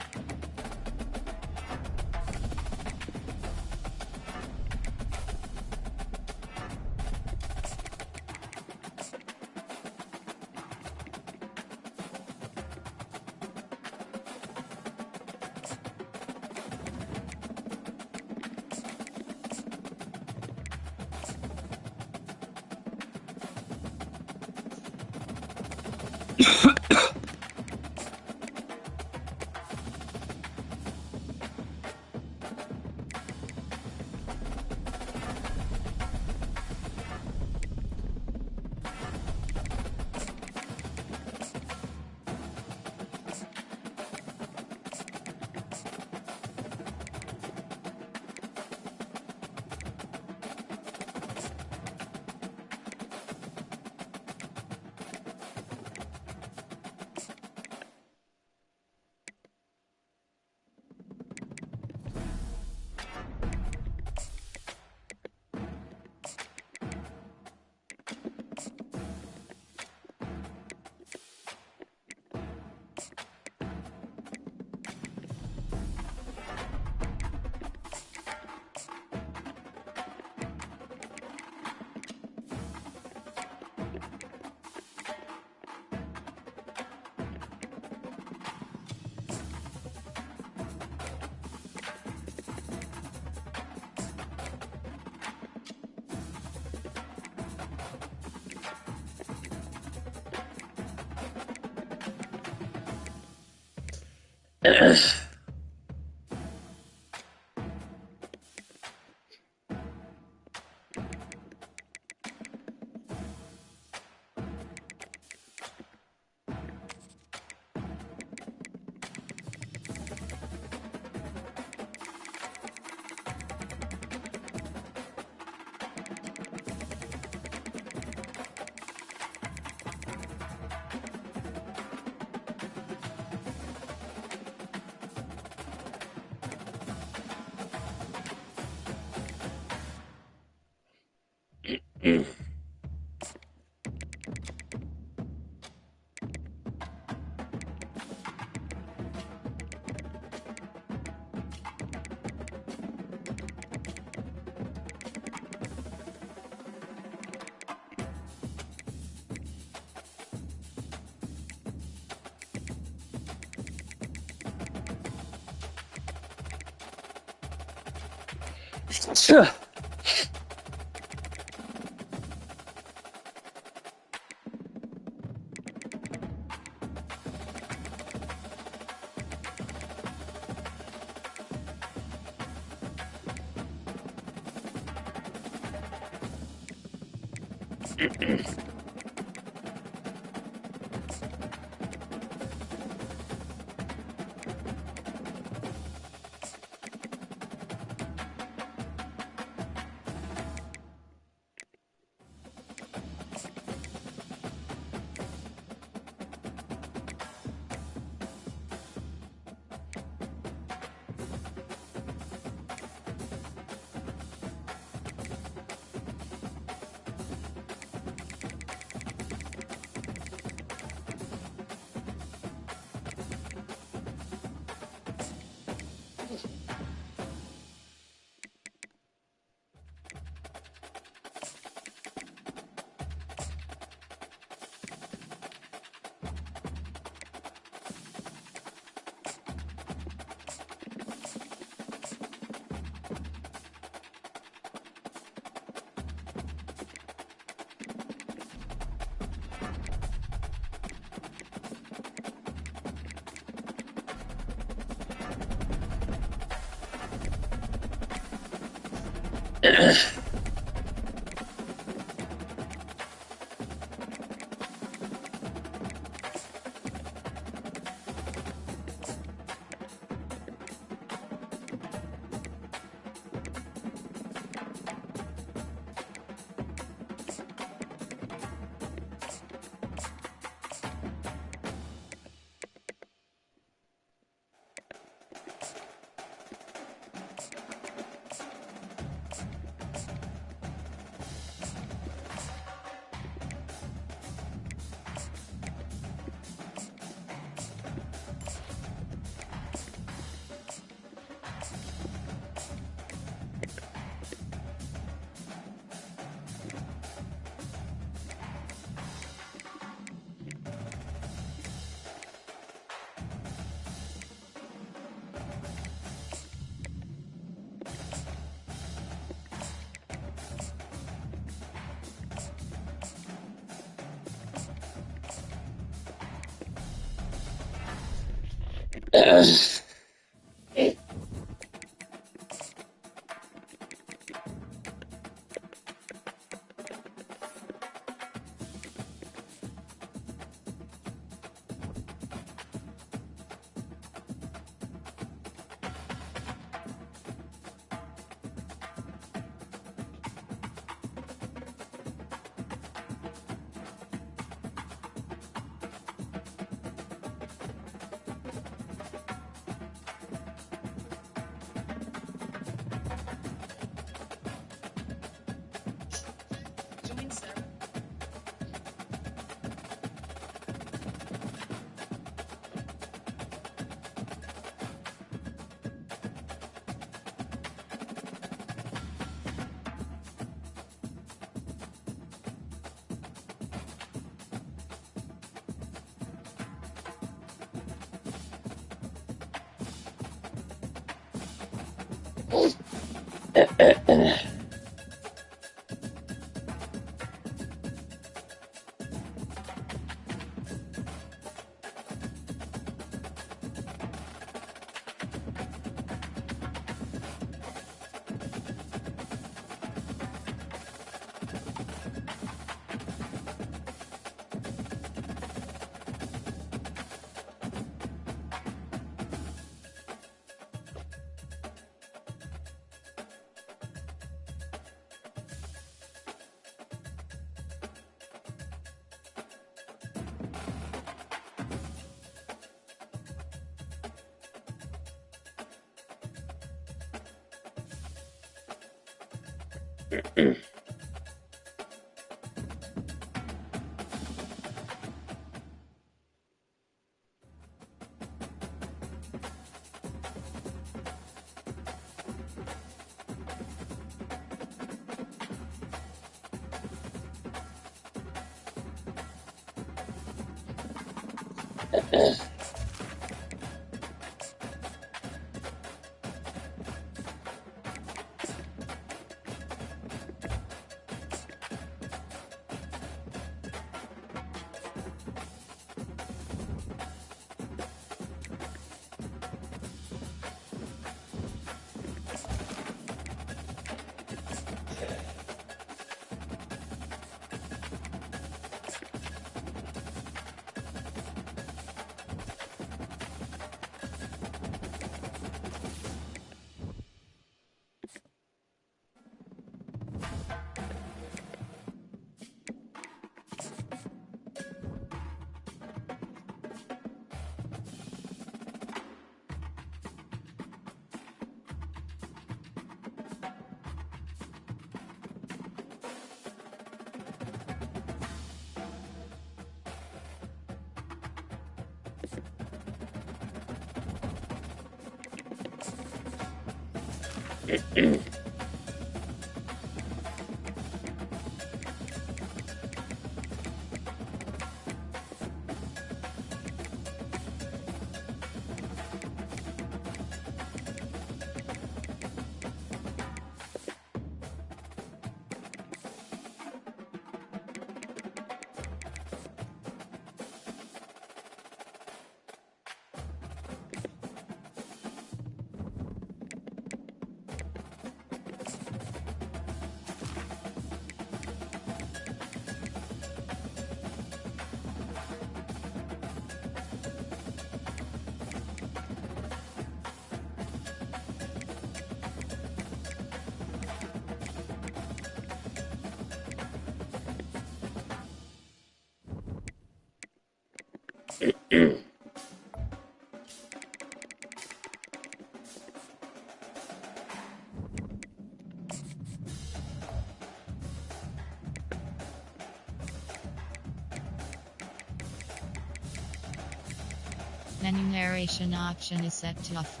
Menu narration option is set to off.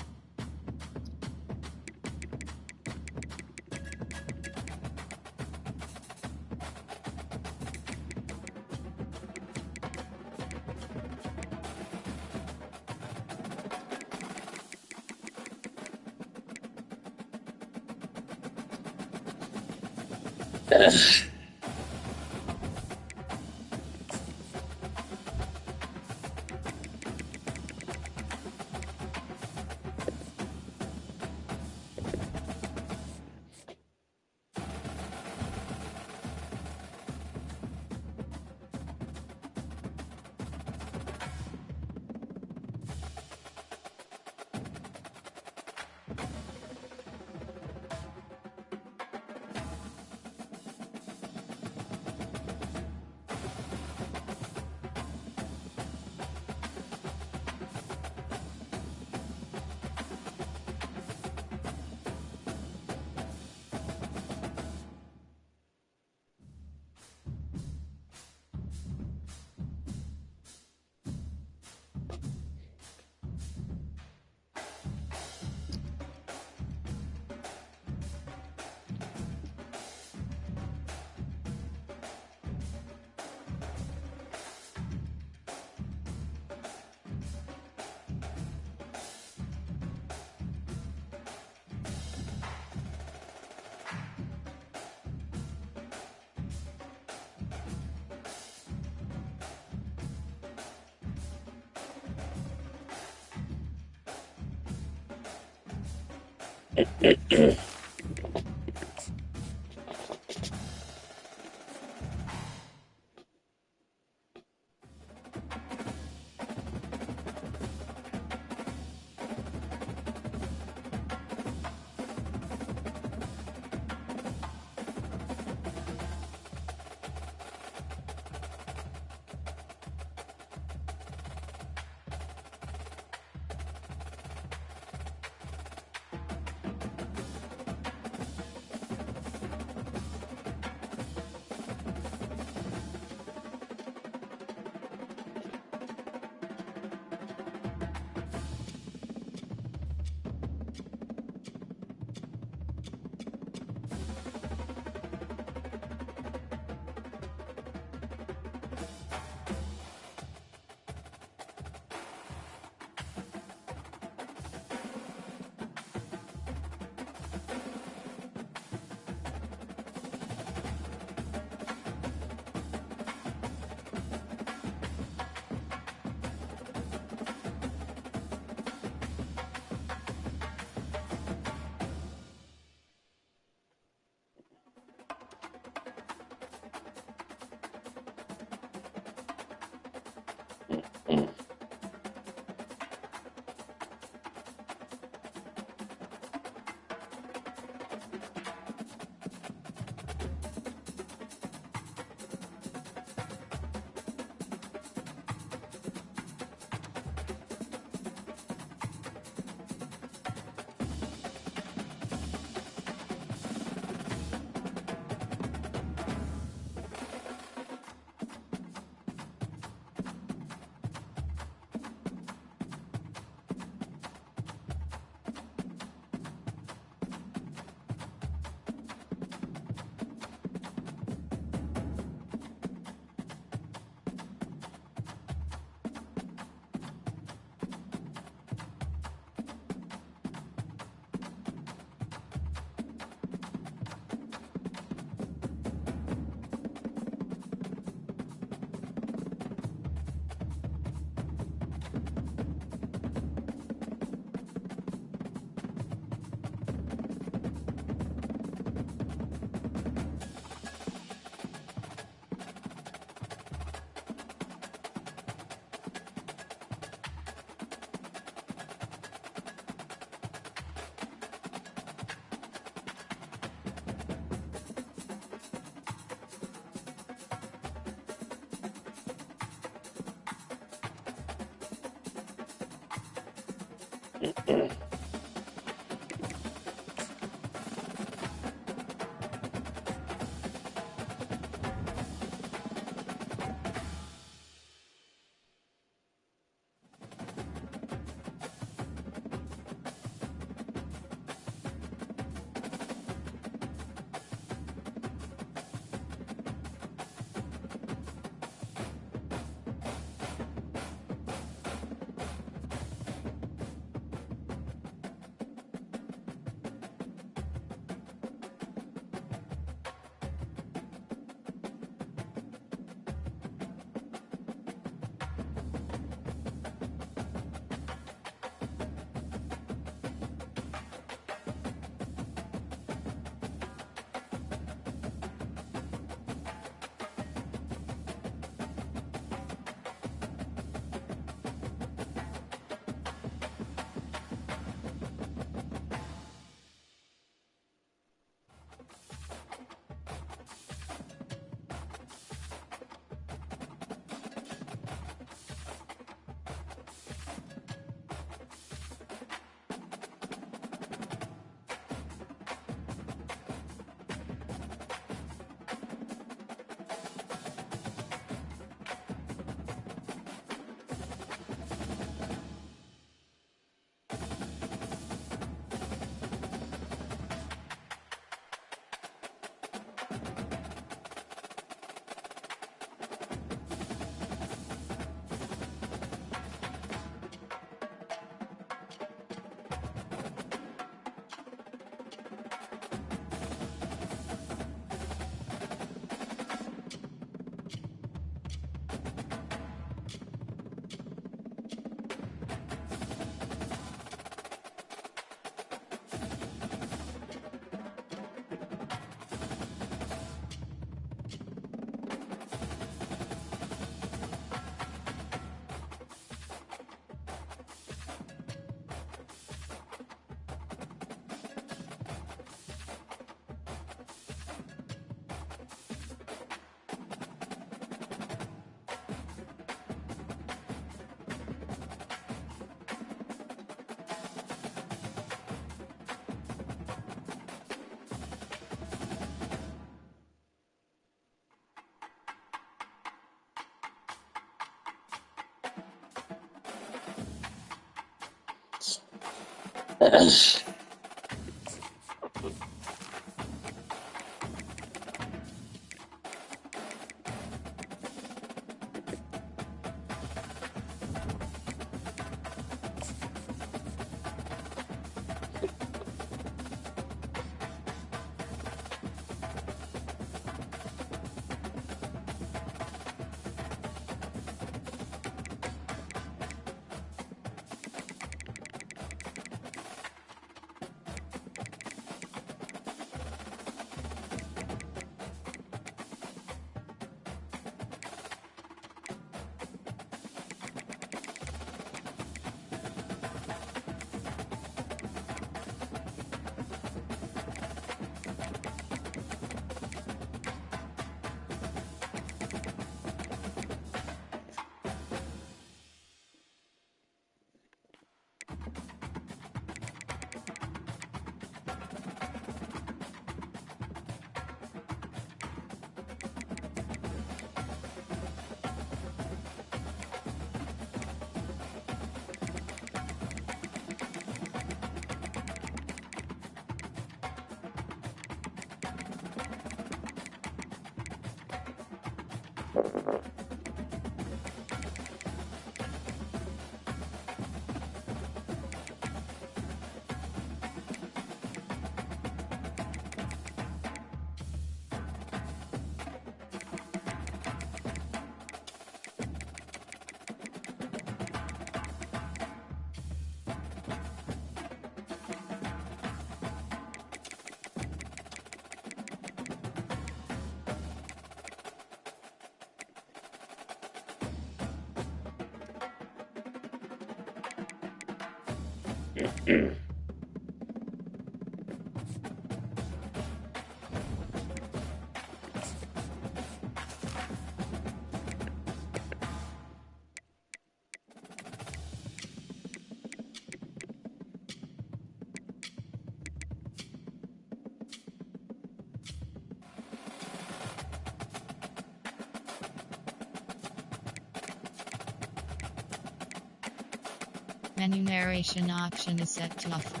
Menu narration option is set to off.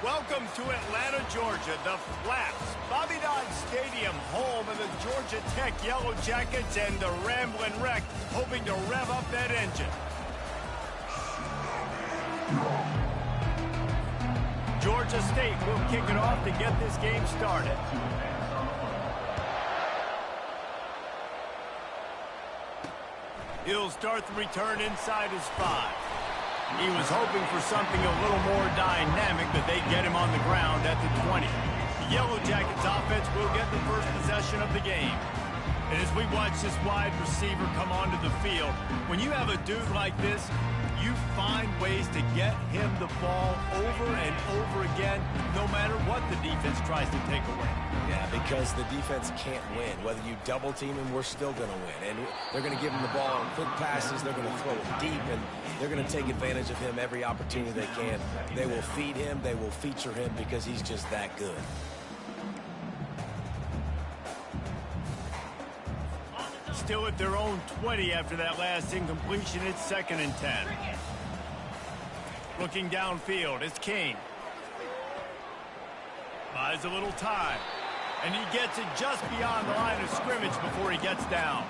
Welcome to Atlanta, Georgia, the Flaps, Bobby Dodd Stadium, home of the Georgia Tech Yellow Jackets and the Ramblin' Wreck, hoping to rev up that engine. Georgia State will kick it off to get this game started. He'll start the return inside his 5. He was hoping for something a little more dynamic, but they get him on the ground at the 20. The Yellow Jackets offense will get the first possession of the game. And as we watch this wide receiver come onto the field, when you have a dude like this, you find ways to get him the ball over and over again, no matter what the defense tries to take away. Yeah, because the defense can't win. Whether you double team him, we're still going to win. And they're going to give him the ball on quick passes. They're going to throw it deep, and they're going to take advantage of him every opportunity they can. They will feed him. They will feature him because he's just that good. Still at their own 20 after that last incompletion. It's 2nd and 10. Looking downfield, it's Kane. Buys a little time. And he gets it just beyond the line of scrimmage before he gets down.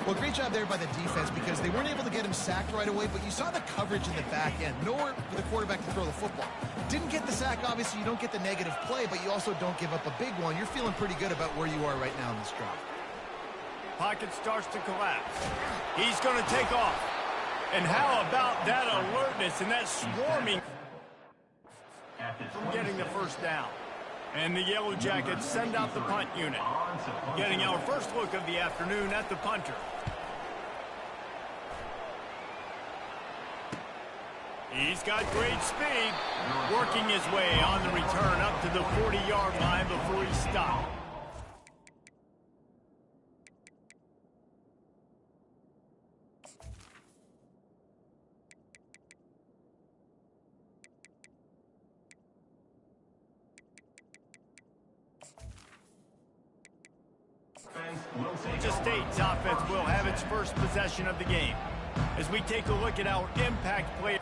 Well, great job there by the defense because they weren't able to get him sacked right away, but you saw the coverage in the back end. Nowhere for the quarterback to throw the football. Didn't get the sack, obviously you don't get the negative play, but you also don't give up a big one. You're feeling pretty good about where you are right now in this drive. Pocket starts to collapse. He's going to take off. And how about that alertness and that swarming from getting the first down. And the Yellow Jackets send out the punt unit. Getting our first look of the afternoon at the punter. He's got great speed. Working his way on the return up to the 40-yard line before he stopped. Georgia State's offense will have its first possession of the game. As we take a look at our impact play.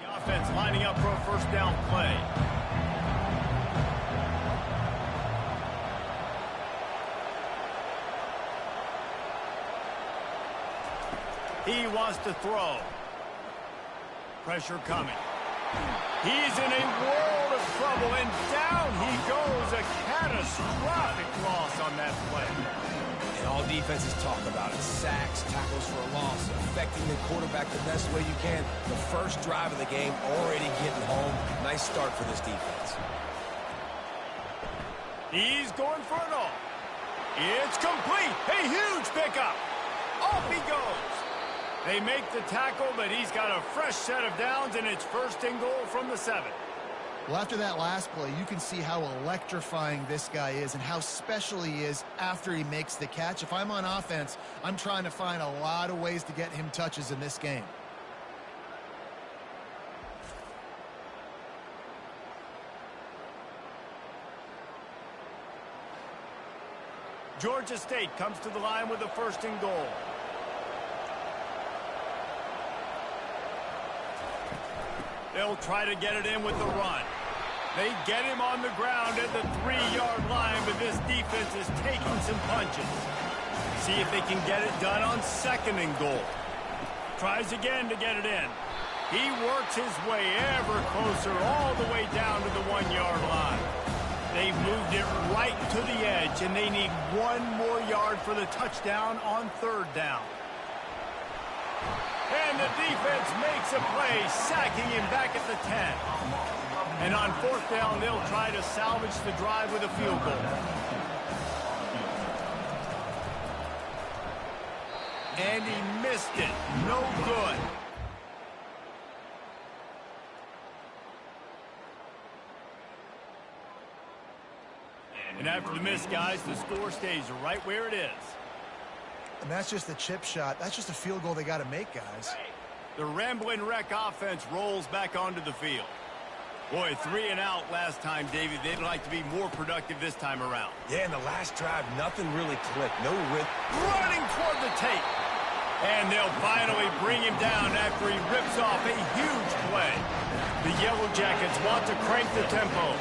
The offense lining up for a first down play. He wants to throw. Pressure coming. He's in a world of trouble, and down he goes. A catastrophic loss on that play. And all defenses talk about it. Sacks, tackles for a loss, affecting the quarterback the best way you can. The first drive of the game, already getting home. Nice start for this defense. He's going for it all. It's complete. A huge pickup. Off he goes. They make the tackle, but he's got a fresh set of downs, and it's 1st and goal from the 7. Well, after that last play, you can see how electrifying this guy is and how special he is after he makes the catch. If I'm on offense, I'm trying to find a lot of ways to get him touches in this game. Georgia State comes to the line with a 1st and goal. They'll try to get it in with the run. They get him on the ground at the 3-yard line, but this defense is taking some punches. See if they can get it done on 2nd and goal. Tries again to get it in. He works his way ever closer all the way down to the 1-yard line. They've moved it right to the edge, and they need 1 more yard for the touchdown on 3rd down. And the defense makes a play, sacking him back at the 10. And on 4th down, they'll try to salvage the drive with a field goal. And he missed it. No good. And after the miss, guys, the score stays right where it is. And that's just a chip shot. That's just a field goal they got to make, guys. The Ramblin' Wreck offense rolls back onto the field. Boy, 3 and out last time, David. They'd like to be more productive this time around. Yeah, in the last drive, nothing really clicked. No rhythm. Running toward the tape. And they'll finally bring him down after he rips off a huge play. The Yellow Jackets want to crank the tempo.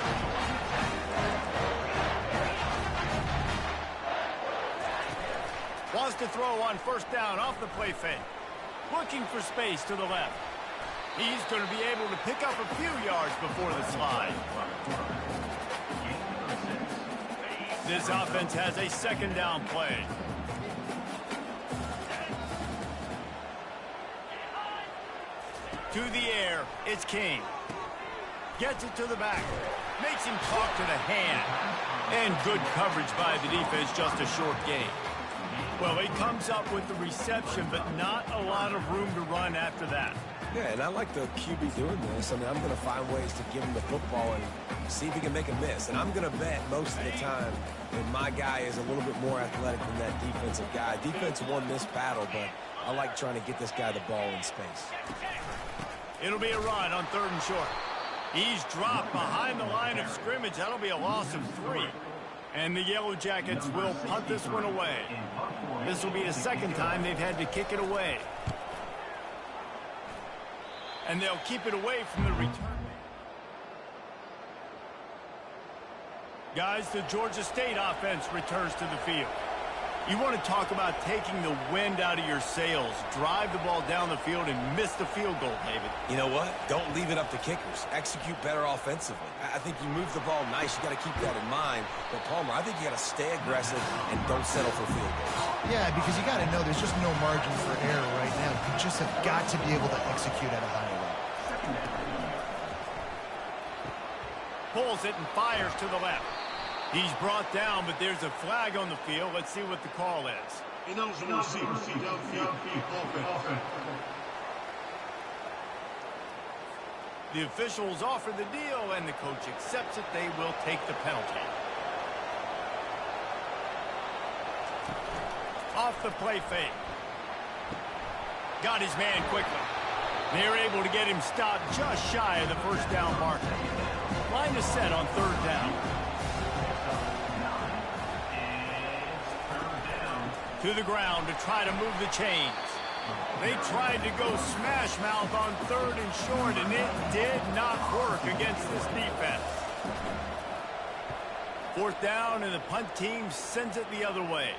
Wants to throw on first down off the play fake. Looking for space to the left. He's going to be able to pick up a few yards before the slide. This offense has a second down play. To the air, it's King. Gets it to the back. Makes him talk to the hand. And good coverage by the defense, just a short gain. Well, he comes up with the reception, but not a lot of room to run after that. Yeah, and I like the QB doing this. I mean, I'm going to find ways to give him the football and see if he can make a miss. And I'm going to bet most of the time that my guy is a little bit more athletic than that defensive guy. Defense won this battle, but I like trying to get this guy the ball in space. It'll be a run on 3rd and short. He's dropped behind the line of scrimmage. That'll be a loss of 3. And the Yellow Jackets will punt this one away. This will be the second time they've had to kick it away. And they'll keep it away from the return. Guys, the Georgia State offense returns to the field. You want to talk about taking the wind out of your sails. Drive the ball down the field and miss the field goal, David. You know what? Don't leave it up to kickers. Execute better offensively. I think you move the ball nice. You got to keep that in mind. But, Palmer, I think you got to stay aggressive and don't settle for field goals. Yeah, because you got to know there's just no margin for error right now. You just have got to be able to execute at a high level. Pulls it and fires to the left. He's brought down, but there's a flag on the field. Let's see what the call is. The officials offer the deal, and the coach accepts it. They will take the penalty. Off the play fake. Got his man quickly. They're able to get him stopped just shy of the first down marker. Line is set on 3rd down. To the ground to try to move the chains. They tried to go smash mouth on 3rd and short, and it did not work against this defense. 4th down, and the punt team sends it the other way.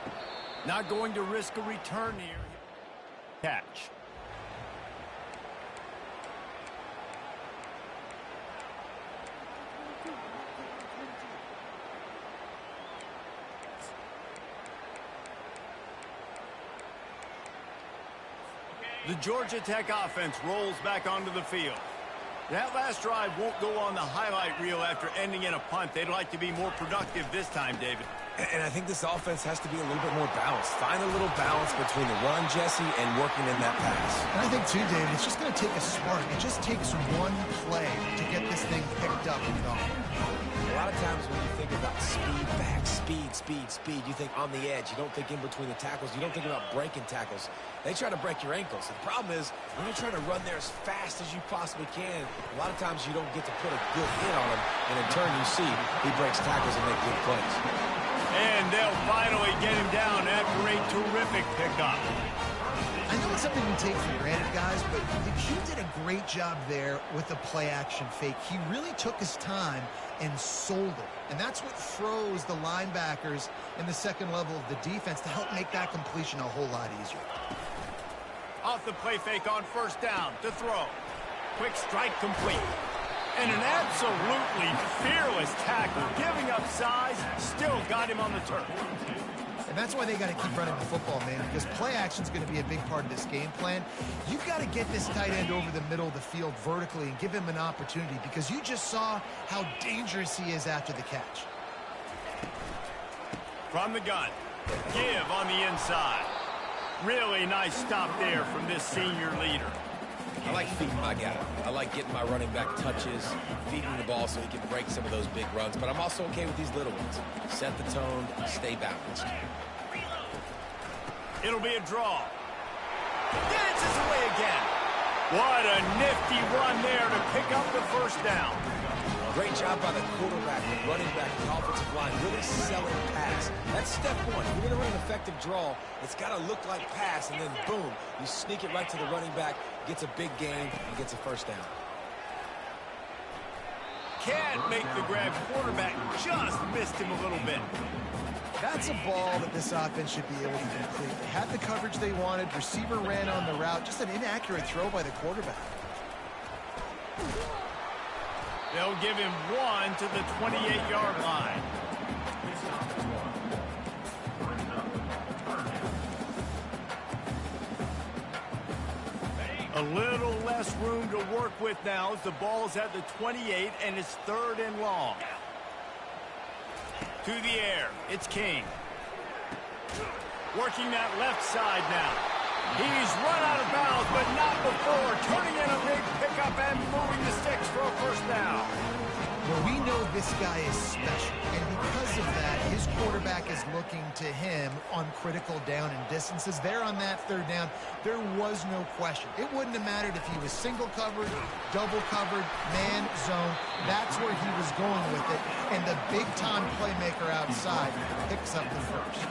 Not going to risk a return here. Catch. The Georgia Tech offense rolls back onto the field. That last drive won't go on the highlight reel after ending in a punt. They'd like to be more productive this time, David. And I think this offense has to be a little bit more balanced. Find a little balance between the run, Jesse, and working in that pass. And I think, too, David, it's just going to take a spark. It just takes one play to get this thing picked up and going. A lot of times when you think about speed back, speed, you think on the edge. You don't think in between the tackles. You don't think about breaking tackles. They try to break your ankles. The problem is when you're trying to run there as fast as you possibly can, a lot of times you don't get to put a good hit on him, and in turn you see he breaks tackles and makes good plays. And they'll finally get him down after a terrific pickup. I know it's something we take for granted, guys, but he did a great job there with the play-action fake. He really took his time and sold it. And that's what froze the linebackers in the second level of the defense to help make that completion a whole lot easier. Off the play fake on 1st down to throw. Quick strike complete. And an absolutely fearless tackle, giving up size, still got him on the turf. And that's why they got to keep running the football, man, because play action is going to be a big part of this game plan. You've got to get this tight end over the middle of the field vertically and give him an opportunity, because you just saw how dangerous he is after the catch. From the gun, give on the inside. Really nice stop there from this senior leader. I like feeding my guy. I like getting my running back touches, feeding the ball so he can break some of those big runs. But I'm also okay with these little ones. Set the tone, stay balanced. It'll be a draw. Gets his away again. What a nifty run there to pick up the 1st down. Great job by the quarterback, the running back, the offensive line, really selling pass. That's step one. If you're going to run an effective draw, it's got to look like pass, and then boom, you sneak it right to the running back, gets a big gain, and gets a first down. Can't make the grab. Quarterback just missed him a little bit. That's a ball that this offense should be able to complete. They had the coverage they wanted. Receiver ran on the route. Just an inaccurate throw by the quarterback. They'll give him one to the 28-yard line. A little less room to work with now as the ball's at the 28 and it's 3rd and long. To the air, it's King. Working that left side now. He's run out of bounds, but not before. Turning in a big pickup and moving the sticks for a first down. Well, we know this guy is special, and because of that, his quarterback is looking to him on critical down and distances. There on that 3rd down, there was no question. It wouldn't have mattered if he was single covered, double covered, man, zone. That's where he was going with it, and the big-time playmaker outside picks up the first.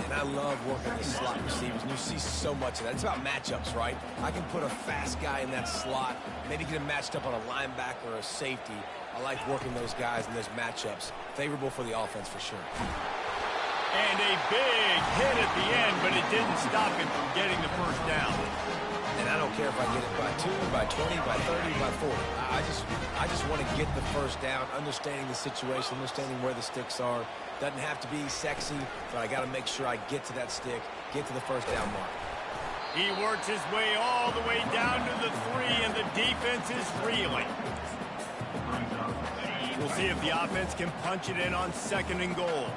And I love working the slot receivers, and you see so much of that. It's about matchups, right? I can put a fast guy in that slot, maybe get him matched up on a linebacker or a safety. I like working those guys in those matchups. Favorable for the offense for sure. And a big hit at the end, but it didn't stop him from getting the first down. And I don't care if I get it by 2, by 20, by 30, by 40. I just want to get the first down, understanding the situation, understanding where the sticks are. Doesn't have to be sexy, but I got to make sure I get to that stick, get to the first down mark. He works his way all the way down to the 3, and the defense is reeling. We'll see if the offense can punch it in on 2nd and goal.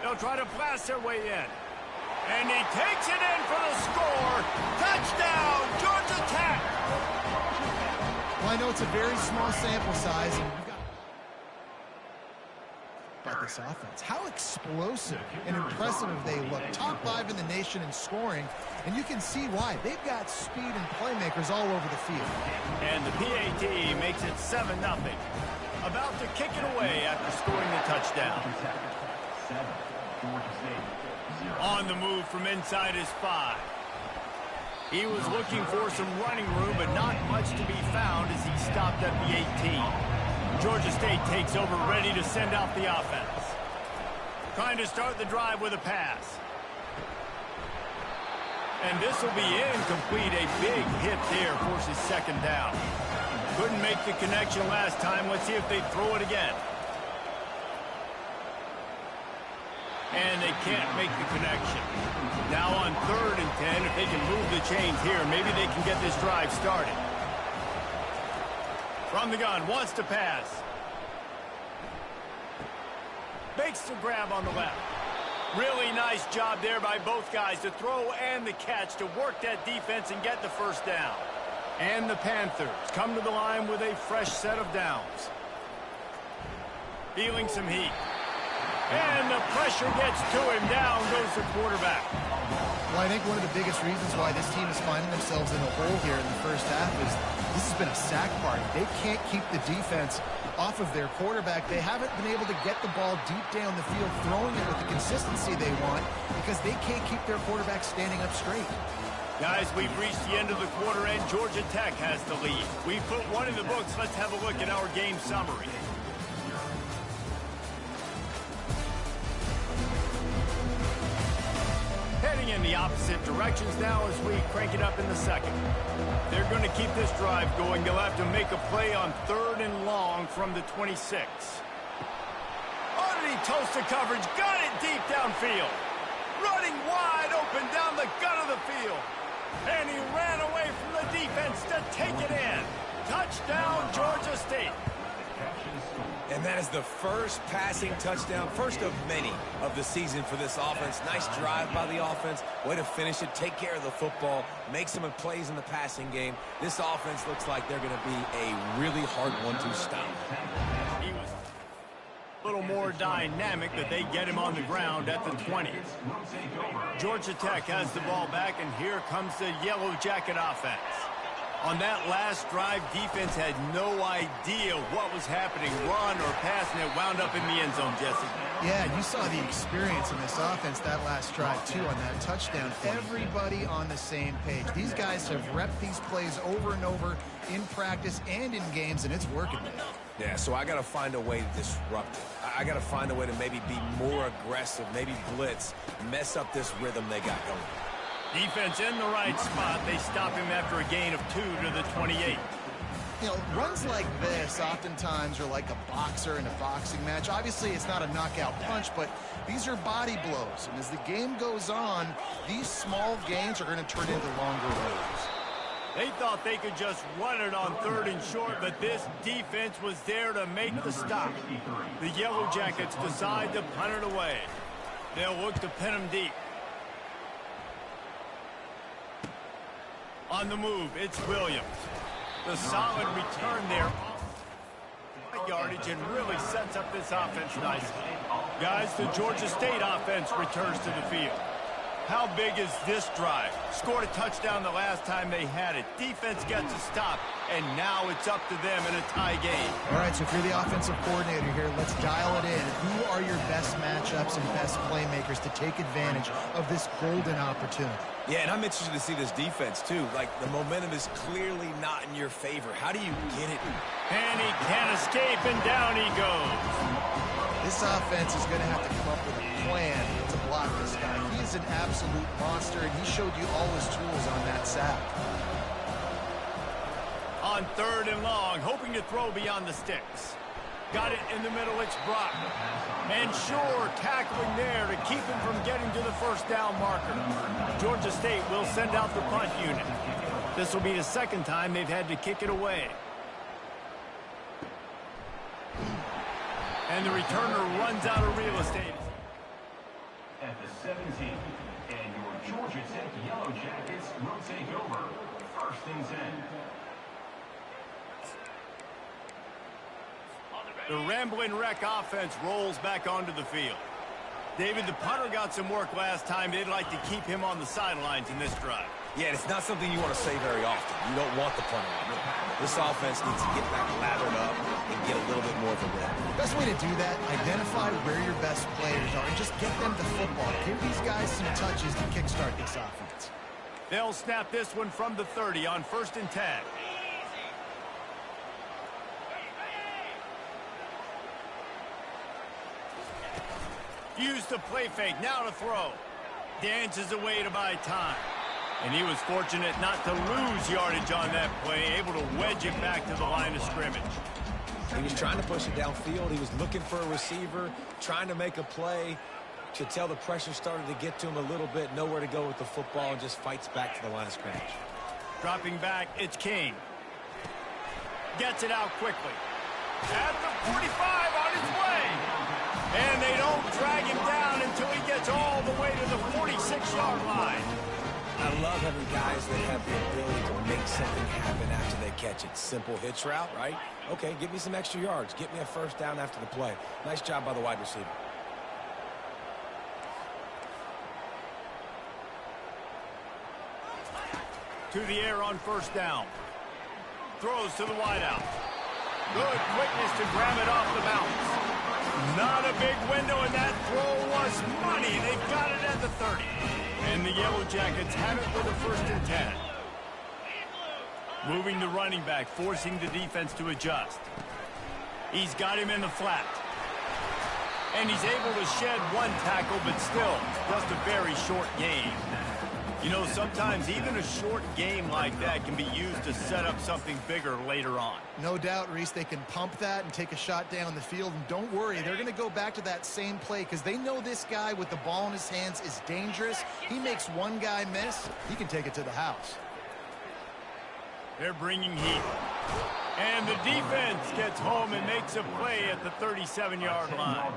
They'll try to blast their way in. And he takes it in for the score. Touchdown, Georgia Tech! Well, I know it's a very small sample size, and you got about this offense. How explosive and impressive have they looked. Top 5 in the nation in scoring, and you can see why. They've got speed and playmakers all over the field. And the PAT makes it 7-0. About to kick it away after scoring the touchdown. On the move from inside his 5. He was looking for some running room, but not much to be found as he stopped at the 18. Georgia State takes over, ready to send out the offense. Trying to start the drive with a pass. And this will be incomplete. A big hit there forces 2nd down. Couldn't make the connection last time. Let's see if they throw it again. And they can't make the connection. Now on 3rd and 10, if they can move the chains here, maybe they can get this drive started. From the gun, wants to pass. Makes the grab on the left. Really nice job there by both guys to throw and the catch to work that defense and get the first down. And the Panthers come to the line with a fresh set of downs. Feeling some heat. And the pressure gets to him. Down goes the quarterback. Well, I think one of the biggest reasons why this team is finding themselves in a hole here in the first half is this has been a sack party. They can't keep the defense off of their quarterback. They haven't been able to get the ball deep down the field, throwing it with the consistency they want because they can't keep their quarterback standing up straight. Guys, we've reached the end of the quarter, and Georgia Tech has the lead. We put one in the books. Let's have a look at our game summary. Heading in the opposite directions now as we crank it up in the 2nd. They're going to keep this drive going. They'll have to make a play on 3rd and long from the 26. Already toasted coverage. Got it deep downfield. Running wide open down the gut of the field. And he ran away from the defense to take it in. Touchdown, Georgia State. And that is the first passing touchdown, first of many of the season for this offense. Nice drive by the offense. Way to finish it, take care of the football, make some plays in the passing game. This offense looks like they're going to be a really hard one to stop. He was a little more dynamic, but they get him on the ground at the 20. Georgia Tech has the ball back, and here comes the Yellow Jacket offense. On that last drive, defense had no idea what was happening. Run or pass, and it wound up in the end zone, Jesse. Yeah, you saw the experience in this offense that last drive, too, on that touchdown. Everybody on the same page. These guys have repped these plays over and over in practice and in games, and it's working. Yeah, so I got to find a way to disrupt it. I got to find a way to maybe be more aggressive, maybe blitz, mess up this rhythm they got going. Defense in the right spot. They stop him after a gain of 2 to the 28. You know, runs like this oftentimes are like a boxer in a boxing match. Obviously, it's not a knockout punch, but these are body blows. And as the game goes on, these small gains are going to turn into longer runs. They thought they could just run it on 3rd and short, but this defense was there to make the stop. The Yellow Jackets decide to punt it away. They'll look to pin him deep. On the move, it's Williams. The solid return there. Yardage and really sets up this offense nicely. Guys, the Georgia State offense returns to the field. How big is this drive? Scored a touchdown the last time they had it. Defense gets a stop, and now it's up to them in a tie game. All right, so if you're the offensive coordinator here, let's dial it in. Who are your best matchups and best playmakers to take advantage of this golden opportunity? Yeah, and I'm interested to see this defense, too. Like, the momentum is clearly not in your favor. How do you get it? And he can't escape, and down he goes. This offense is going to have to come up with a plan to block this guy. He is an absolute monster, and he showed you all his tools on that sack. On 3rd and long, hoping to throw beyond the sticks. Got it in the middle, it's Brock. And sure, tackling there to keep him from getting to the first down marker. Georgia State will send out the punt unit. This will be the 2nd time they've had to kick it away. And the returner runs out of real estate. At the 17, and your Georgia Tech Yellow Jackets will take over 1st and 10. The Ramblin' Wreck offense rolls back onto the field. David, the punter got some work last time. They'd like to keep him on the sidelines in this drive. Yeah, it's not something you want to say very often. You don't want the punter on. This offense needs to get back lathered up and get a little bit more of a rep. Best way to do that, identify where your best players are and just get them the football. Give these guys some touches to kickstart this offense. They'll snap this one from the 30 on 1st and 10. Used the play fake, now to throw. Dances away to buy time. And he was fortunate not to lose yardage on that play, able to wedge it back to the line of scrimmage. He was trying to push it downfield. He was looking for a receiver, trying to make a play. Could tell the pressure started to get to him a little bit. Nowhere to go with the football, and just fights back to the line of scrimmage. Dropping back, it's King. Gets it out quickly. At the 45 on his way. And they don't drag him down until he gets all the way to the 46-yard line. I love having guys that have the ability to make something happen after they catch it. Simple hitch route, right? Okay, give me some extra yards. Get me a 1st down after the play. Nice job by the wide receiver. To the air on 1st down. Throws to the wideout. Good quickness to grab it off the bounce. Not a big window, and that throw was money. They've got it at the 30. And the Yellow Jackets have it with a 1st and 10. Moving the running back, forcing the defense to adjust. He's got him in the flat. And he's able to shed one tackle, but still, just a very short game. You know, sometimes even a short game like that can be used to set up something bigger later on. No doubt, Reese, they can pump that and take a shot down the field. And don't worry, they're going to go back to that same play because they know this guy with the ball in his hands is dangerous. He makes one guy miss, he can take it to the house. They're bringing heat. And the defense gets home and makes a play at the 37-yard line.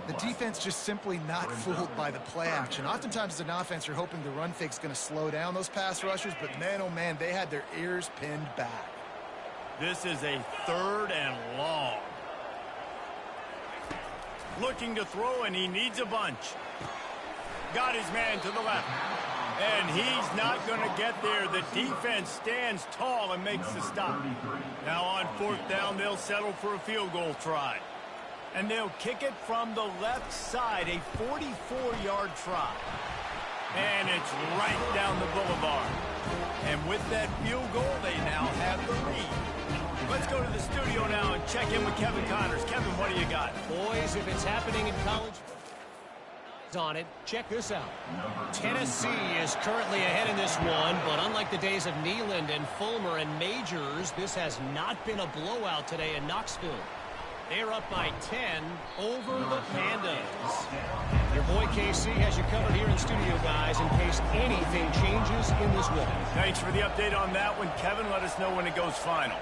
The defense just simply not fooled by the play action. Oftentimes as an offense, you're hoping the run fake's going to slow down those pass rushers, but man, oh man, they had their ears pinned back. This is a 3rd and long. Looking to throw, and he needs a bunch. Got his man to the left. And he's not going to get there. The defense stands tall and makes the stop. Now on 4th down, they'll settle for a field goal try. And they'll kick it from the left side, a 44-yard try. And it's right down the boulevard. And with that field goal, they now have the lead. Let's go to the studio now and check in with Kevin Connors. Kevin, what do you got? Boys, if it's happening in college on it, check this out. Tennessee is currently ahead in this one, but unlike the days of Neyland and Fulmer and Majors, this has not been a blowout today in Knoxville. They're up by 10 over the Pandas. Your boy KC has you covered here in studio, guys, in case anything changes in this one. Thanks for the update on that one, Kevin. Let us know when it goes final.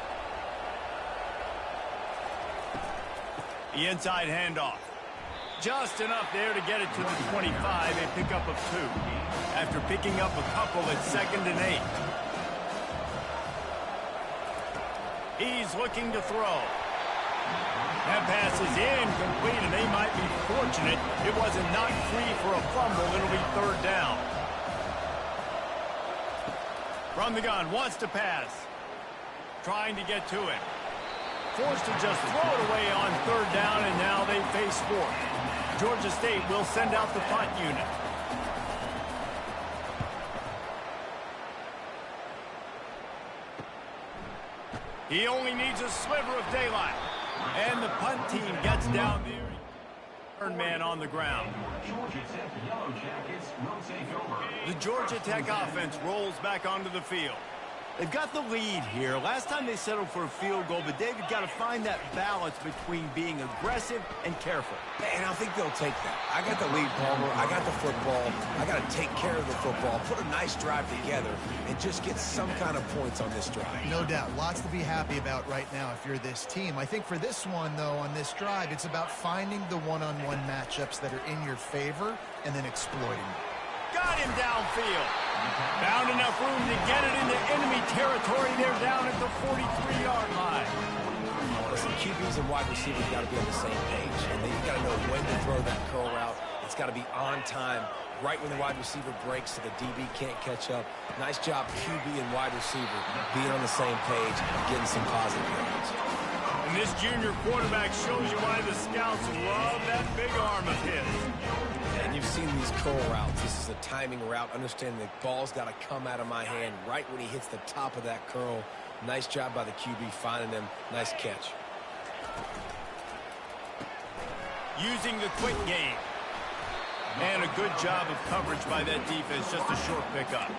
The inside handoff. Just enough there to get it to the 25, a pickup of 2. After picking up a couple, it's 2nd and 8. He's looking to throw. That pass is incomplete, and they might be fortunate it wasn't knocked free for a fumble. It'll be 3rd down. From the gun, wants to pass. Trying to get to it. Forced to just throw it away on 3rd down, and now they face 4th. Georgia State will send out the punt unit. He only needs a sliver of daylight. And the punt team gets down there. Turn man on the ground. The Georgia Tech offense rolls back onto the field. They've got the lead here. Last time they settled for a field goal, but David got to find that balance between being aggressive and careful. And I think they'll take that. I got the lead, Palmer. I got the football. I got to take care of the football, put a nice drive together, and just get some kind of points on this drive. No doubt. Lots to be happy about right now if you're this team. I think for this one, though, on this drive, it's about finding the one-on-one matchups that are in your favor and then exploiting them. Got him downfield. Found enough room to get it into enemy territory. They're down at the 43-yard line. Listen, QBs and wide receivers got to be on the same page. And then you got to know when to throw that curl route. It's got to be on time, right when the wide receiver breaks so the DB can't catch up. Nice job, QB and wide receiver, being on the same page and getting some positive yards. And this junior quarterback shows you why the scouts love that big arm of his. And you've seen these curl routes. This is a timing route. Understanding the ball's got to come out of my hand right when he hits the top of that curl. Nice job by the QB finding him. Nice catch. Using the quick game. And a good job of coverage by that defense. Just a short pickup.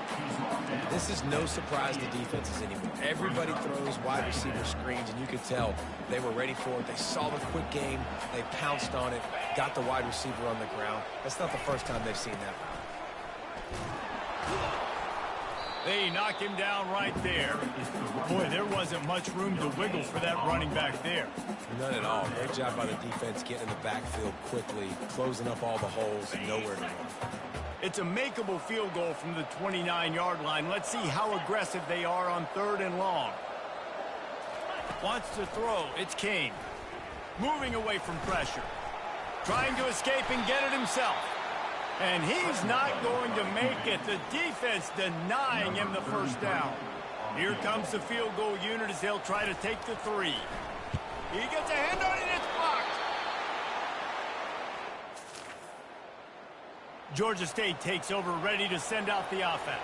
This is no surprise to defenses anymore. Everybody throws wide receiver screens, and you could tell they were ready for it. They saw the quick game. They pounced on it, got the wide receiver on the ground. That's not the first time they've seen that. They knock him down right there. Boy, there wasn't much room to wiggle for that running back there. None at all. Great job by the defense getting in the backfield quickly, closing up all the holes, and nowhere to run. It's a makeable field goal from the 29-yard line. Let's see how aggressive they are on 3rd and long. Wants to throw. It's Kane. Moving away from pressure. Trying to escape and get it himself. And he's not going to make it. The defense denying him the 1st down. Here comes the field goal unit as they'll try to take the 3. He gets a hand on it, it's blocked. Georgia State takes over, ready to send out the offense.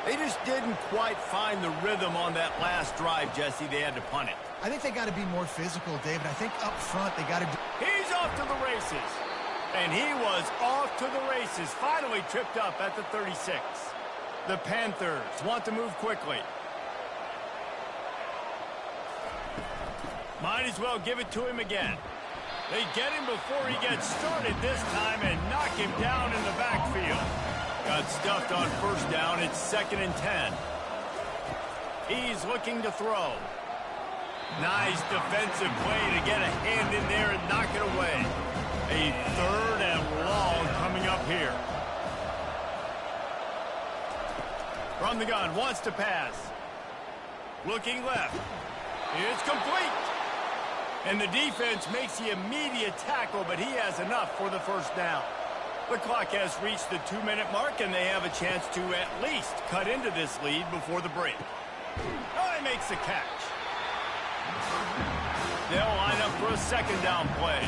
They just didn't quite find the rhythm on that last drive, Jesse. They had to punt it. I think they got to be more physical, David. I think up front they got to do... He's off to the races. And he was off to the races. Finally tripped up at the 36. The Panthers want to move quickly. Might as well give it to him again. They get him before he gets started this time and knock him down in the backfield. Got stuffed on 1st down. It's 2nd and 10. He's looking to throw. Nice defensive play to get a hand in there and knock it away. A 3rd and long coming up here. From the gun, wants to pass. Looking left. It's complete. And the defense makes the immediate tackle, but he has enough for the 1st down. The clock has reached the 2-minute mark, and they have a chance to at least cut into this lead before the break. Oh, he makes the catch. They'll line up for a second down play.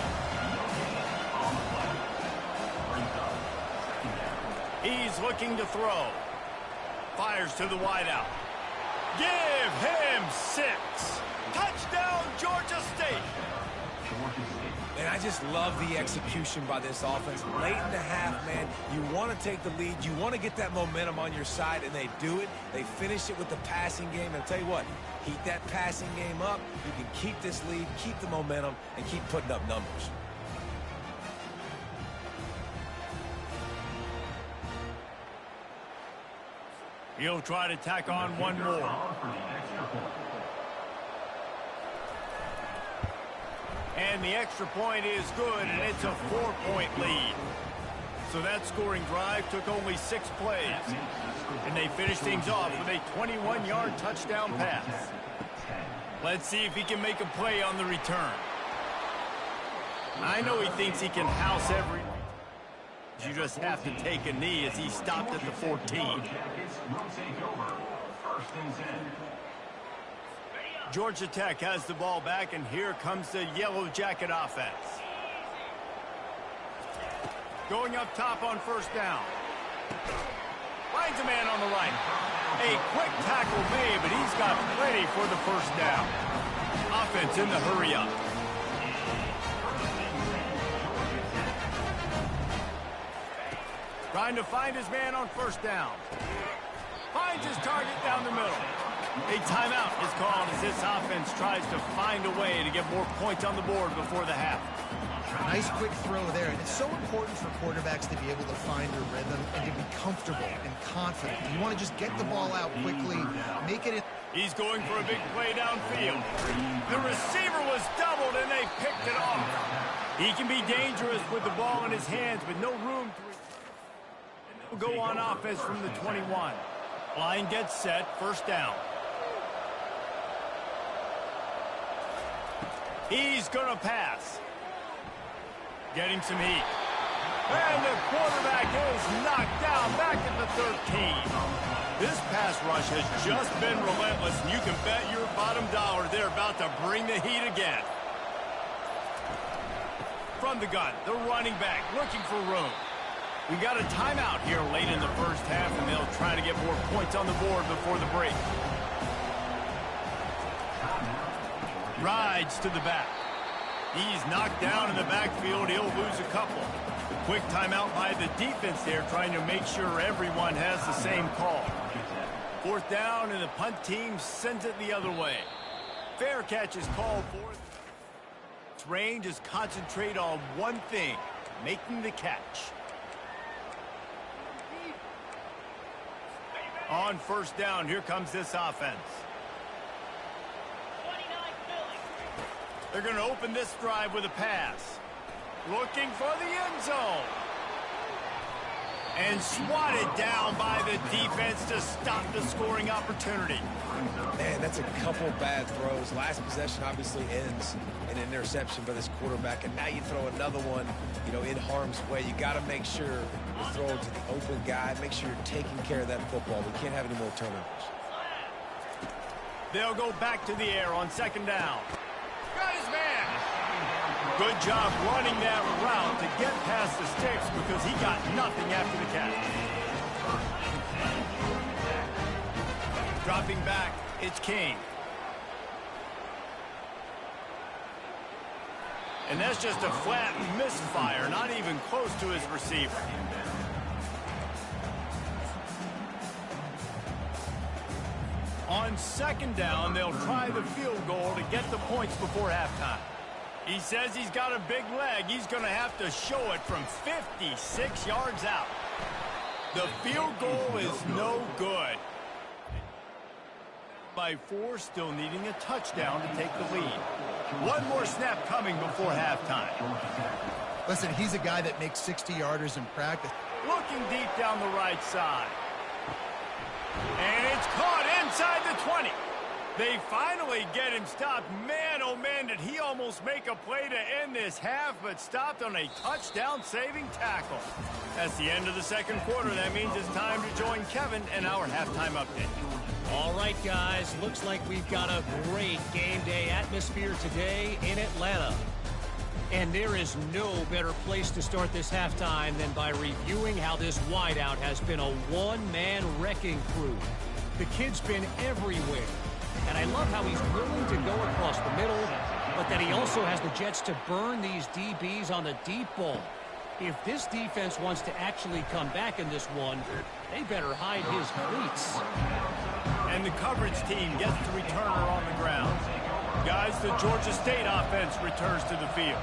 He's looking to throw. Fires to the wideout. Give him 6. Touchdown, Georgia State. And I just love the execution by this offense. Late in the half, man, you want to take the lead. You want to get that momentum on your side, and they do it. They finish it with the passing game. And I'll tell you what, keep that passing game up. You can keep this lead, keep the momentum, and keep putting up numbers. He'll try to tack on one more. And the extra point is good, and it's a 4-point lead. So that scoring drive took only 6 plays. And they finished things off with a 21-yard touchdown pass. Let's see if he can make a play on the return. I know he thinks he can house every... You just have to take a knee as he stopped at the 14. Georgia Tech has the ball back, and here comes the Yellow Jacket offense. Going up top on first down. Finds a man on the right. A quick tackle made, but he's got plenty for the first down. Offense in the hurry up. Trying to find his man on first down. Finds his target down the middle. A timeout is called as this offense tries to find a way to get more points on the board before the half. Nice quick throw there. And it's so important for quarterbacks to be able to find their rhythm and to be comfortable and confident. You want to just get the ball out quickly, make it in. He's going for a big play downfield. The receiver was doubled, and they picked it off. He can be dangerous with the ball in his hands, but no room to... Go on offense from the 21. Line gets set, first down. He's going to pass. Getting some heat. And the quarterback is knocked down back at the 13. This pass rush has just been relentless, and you can bet your bottom dollar they're about to bring the heat again. From the gun, the running back looking for room. We got a timeout here late in the first half, and they'll try to get more points on the board before the break. Rides to the back. He's knocked down in the backfield. He'll lose a couple. Quick timeout by the defense there, trying to make sure everyone has the same call. Fourth down, and the punt team sends it the other way. Fair catch is called for. Its range is concentrate on one thing, making the catch. On first down, here comes this offense. They're going to open this drive with a pass. Looking for the end zone. And swatted down by the defense to stop the scoring opportunity. Man, that's a couple bad throws. Last possession obviously ends in an interception by this quarterback, and now you throw another one, in harm's way. You got to make sure you throw it to the open guy. Make sure you're taking care of that football. We can't have any more turnovers. They'll go back to the air on second down. Got his man. Good job running that route to get past the sticks because he got nothing after the catch. Dropping back, it's King. And that's just a flat misfire, not even close to his receiver. On second down, they'll try the field goal to get the points before halftime. He says he's got a big leg. He's going to have to show it from 56 yards out. The field goal is no good. By 4, still needing a touchdown to take the lead. One more snap coming before halftime. Listen, he's a guy that makes 60-yarders in practice. Looking deep down the right side. And it's caught inside the 20. They finally get him stopped. Man, oh man, did he almost make a play to end this half, but stopped on a touchdown-saving tackle. That's the end of the second quarter. That means it's time to join Kevin and our halftime update. All right, guys, looks like we've got a great game day atmosphere today in Atlanta. And there is no better place to start this halftime than by reviewing how this wideout has been a one-man wrecking crew. The kid's been everywhere. And I love how he's willing to go across the middle, but that he also has the jets to burn these DBs on the deep ball. If this defense wants to actually come back in this one, they better hide his cleats. And the coverage team gets the returner on the ground. Guys, the Georgia State offense returns to the field.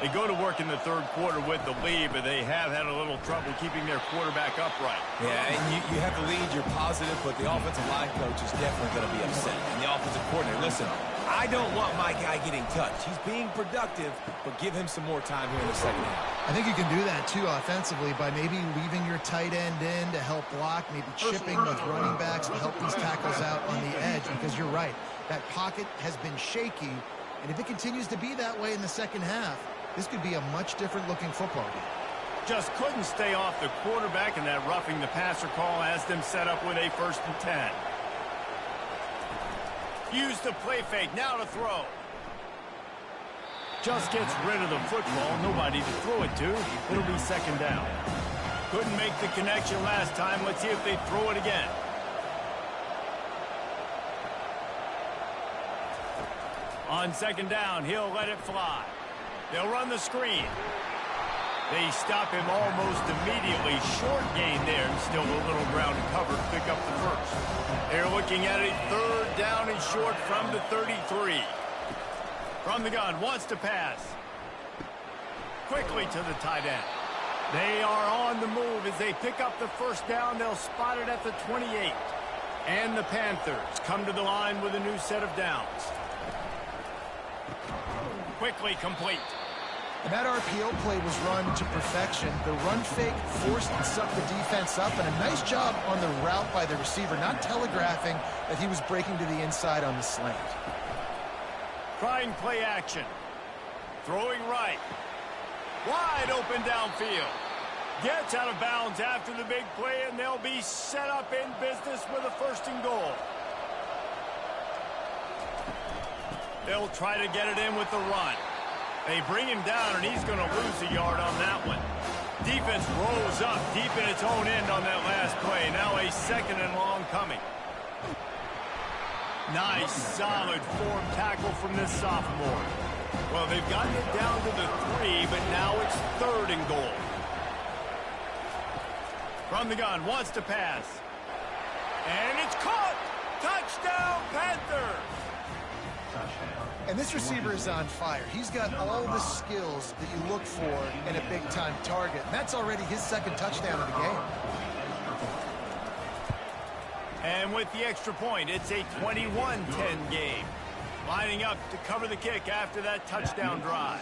They go to work in the third quarter with the lead, but they have had a little trouble keeping their quarterback upright. Yeah, and you have the lead, you're positive, but the offensive line coach is definitely going to be upset. And the offensive coordinator, listen, I don't want my guy getting touched. He's being productive, but give him some more time here in the second half. I think you can do that, too, offensively, by maybe leaving your tight end in to help block, maybe chipping with running backs to help these tackles out on the edge, because you're right. That pocket has been shaky, and if it continues to be that way in the second half, this could be a much different-looking football game. Just couldn't stay off the quarterback, and that roughing the passer call has them set up with a 1st and 10. Use the play fake, now to throw. Just gets rid of the football, nobody to throw it to. It'll be 2nd down. Couldn't make the connection last time. Let's see if they throw it again. On 2nd down, he'll let it fly. They'll run the screen. They stop him almost immediately. Short gain there, and still a little ground to cover to pick up the first. They're looking at a 3rd down and short from the 33. From the gun, wants to pass. Quickly to the tight end. They are on the move as they pick up the 1st down. They'll spot it at the 28. And the Panthers come to the line with a new set of downs. Quickly complete. And that RPO play was run to perfection. The run fake forced and sucked the defense up, and a nice job on the route by the receiver, not telegraphing that he was breaking to the inside on the slant. Trying play action. Throwing right. Wide open downfield. Gets out of bounds after the big play, and they'll be set up in business with a 1st and goal. They'll try to get it in with the run. They bring him down, and he's going to lose a yard on that one. Defense rolls up deep in its own end on that last play. Now a 2nd and long coming. Nice, solid form tackle from this sophomore. Well, they've gotten it down to the 3, but now it's 3rd and goal. From the gun, wants to pass. And it's caught! Touchdown, Panthers! And this receiver is on fire. He's got all the skills that you look for in a big-time target. And that's already his 2nd touchdown of the game. And with the extra point, it's a 21-10 game. Lining up to cover the kick after that touchdown drive.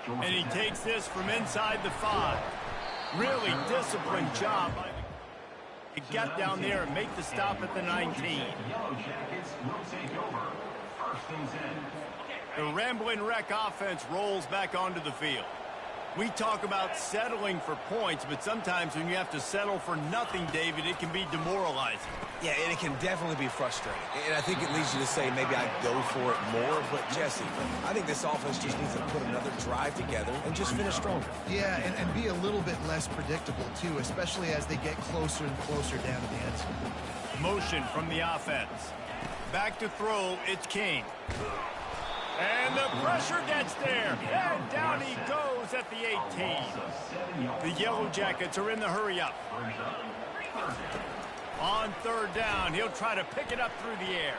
And he takes this from inside the 5. Really disciplined job by to get down there and make the stop at the 19. The Ramblin' Wreck offense rolls back onto the field. We talk about settling for points, but sometimes when you have to settle for nothing, David, it can be demoralizing. Yeah, and it can definitely be frustrating. And I think it leads you to say maybe I'd go for it more. But, Jesse, I think this offense just needs to put another drive together and just finish stronger. Yeah, and be a little bit less predictable, too, especially as they get closer and closer down to the end zone. Motion from the offense. Back to throw, it's King. And the pressure gets there. And down he goes at the 18. The Yellow Jackets are in the hurry-up. On 3rd down, he'll try to pick it up through the air.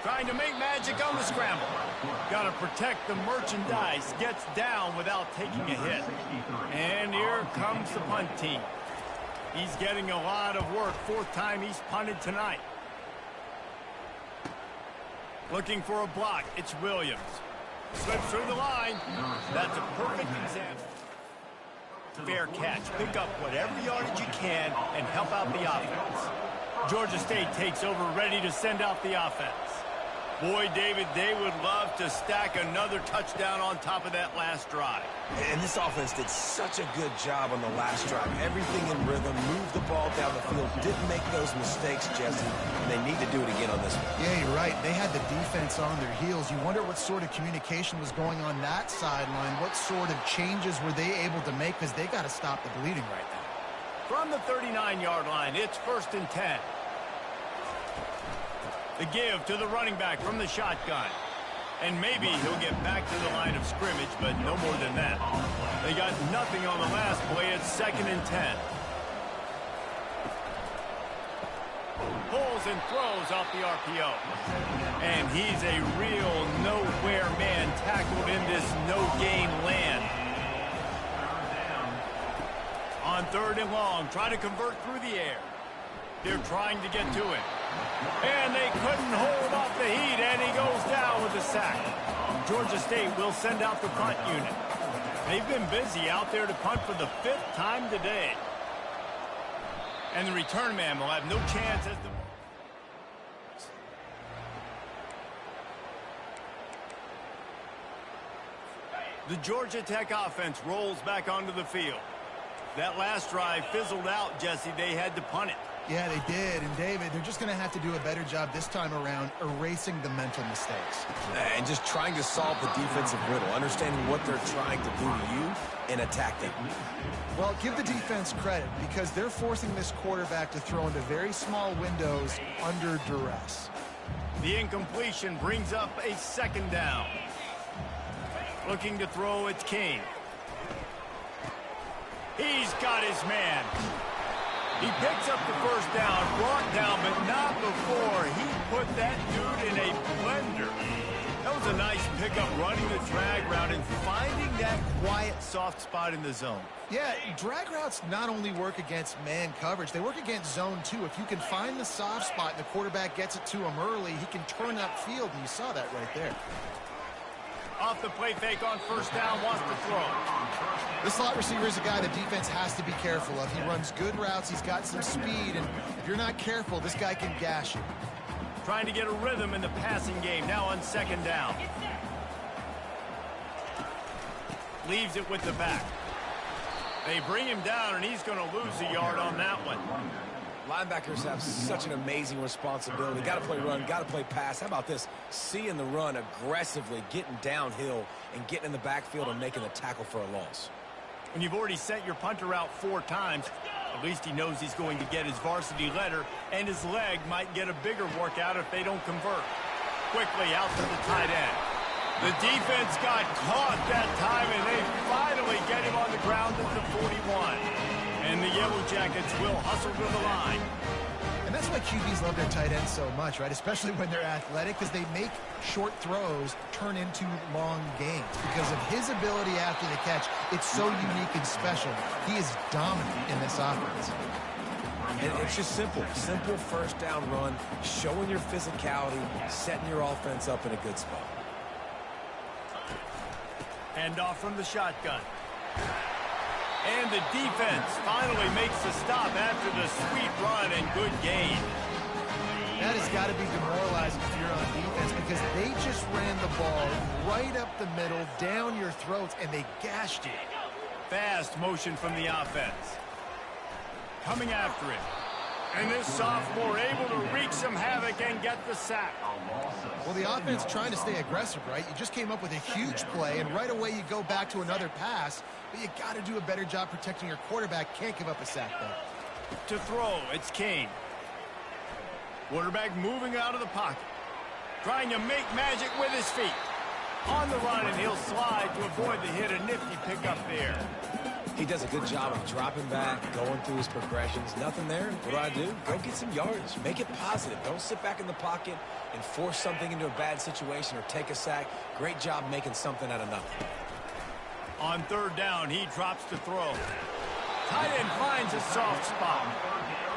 Trying to make magic on the scramble. Got to protect the merchandise. Gets down without taking a hit. And here comes the punt team. He's getting a lot of work. 4th time he's punted tonight. Looking for a block. It's Williams. Slips through the line. That's a perfect example. Fair catch. Pick up whatever yardage you can and help out the offense. Georgia State takes over, ready to send out the offense. Boy, David, they would love to stack another touchdown on top of that last drive. And this offense did such a good job on the last drive. Everything in rhythm, moved the ball down the field, didn't make those mistakes, Jesse, and they need to do it again on this one. Yeah, you're right. They had the defense on their heels. You wonder what sort of communication was going on that sideline. What sort of changes were they able to make, because they got to stop the bleeding right now. From the 39-yard line, it's 1st and 10. The give to the running back from the shotgun. And maybe he'll get back to the line of scrimmage, but no more than that. They got nothing on the last play. It's 2nd and 10. Pulls and throws off the RPO. And he's a real nowhere man tackled in this no-gain land. On 3rd and long, try to convert through the air. They're trying to get to him. And they couldn't hold off the heat, and he goes down with a sack. Georgia State will send out the punt unit. They've been busy out there to punt for the 5th time today. And the return man will have no chance as the Georgia Tech offense rolls back onto the field. That last drive fizzled out, Jesse. They had to punt it. Yeah, they did. And, David, they're just going to have to do a better job this time around erasing the mental mistakes. And just trying to solve the defensive riddle, understanding what they're trying to do to you and attack them. Well, give the defense credit, because they're forcing this quarterback to throw into very small windows under duress. The incompletion brings up a 2nd down. Looking to throw, it's King. He's got his man. He picks up the 1st down, brought down, but not before he put that dude in a blender. That was a nice pickup, running the drag route and finding that quiet, soft spot in the zone. Yeah, drag routes not only work against man coverage, they work against zone too. If you can find the soft spot and the quarterback gets it to him early, he can turn upfield, and you saw that right there. Off the play fake on 1st down, wants to throw. This slot receiver is a guy the defense has to be careful of. He runs good routes, he's got some speed, and if you're not careful, this guy can gash you. Trying to get a rhythm in the passing game, now on 2nd down. Leaves it with the back. They bring him down, and he's going to lose a yard on that one. Linebackers have such an amazing responsibility. Got to play run, got to play pass. How about this? Seeing the run aggressively, getting downhill, and getting in the backfield and making the tackle for a loss. When you've already sent your punter out 4 times, at least he knows he's going to get his varsity letter, and his leg might get a bigger workout if they don't convert. Quickly out to the tight end. The defense got caught that time, and they finally get him on the ground at the 41. And the Yellow Jackets will hustle to the line. And that's why QBs love their tight ends so much, right? Especially when they're athletic, because they make short throws turn into long gains. Because of his ability after the catch, it's so unique and special. He is dominant in this offense. And it's just simple. Simple 1st down run, showing your physicality, setting your offense up in a good spot. Hand off from the shotgun. And the defense finally makes the stop after the sweet run and good gain. That has got to be demoralizing if you're on defense, because they just ran the ball right up the middle, down your throats, and they gashed you. Fast motion from the offense. Coming after it. And this sophomore able to wreak some havoc and get the sack. Well, the offense trying to stay aggressive, right? You just came up with a huge play, and right away you go back to another pass, but you got to do a better job protecting your quarterback. Can't give up a sack, though. To throw, it's Kane. Quarterback moving out of the pocket. Trying to make magic with his feet. On the run, and he'll slide to avoid the hit. A nifty pickup there. He does a good job of dropping back, going through his progressions. Nothing there. What do? Go get some yardage. Make it positive. Don't sit back in the pocket and force something into a bad situation or take a sack. Great job making something out of nothing. On 3rd down, he drops to throw. Tight end finds a soft spot.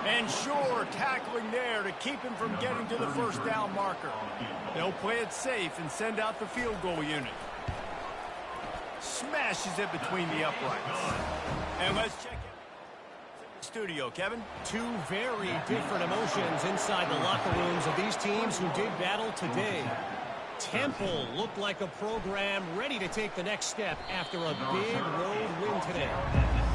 And sure, tackling there to keep him from getting to the 1st down marker. They'll play it safe and send out the field goal unit. Smashes it between the uprights. And let's check it. studio. Kevin? Two very different emotions inside the locker rooms of these teams who did battle today. Temple looked like a program ready to take the next step after a big road win today.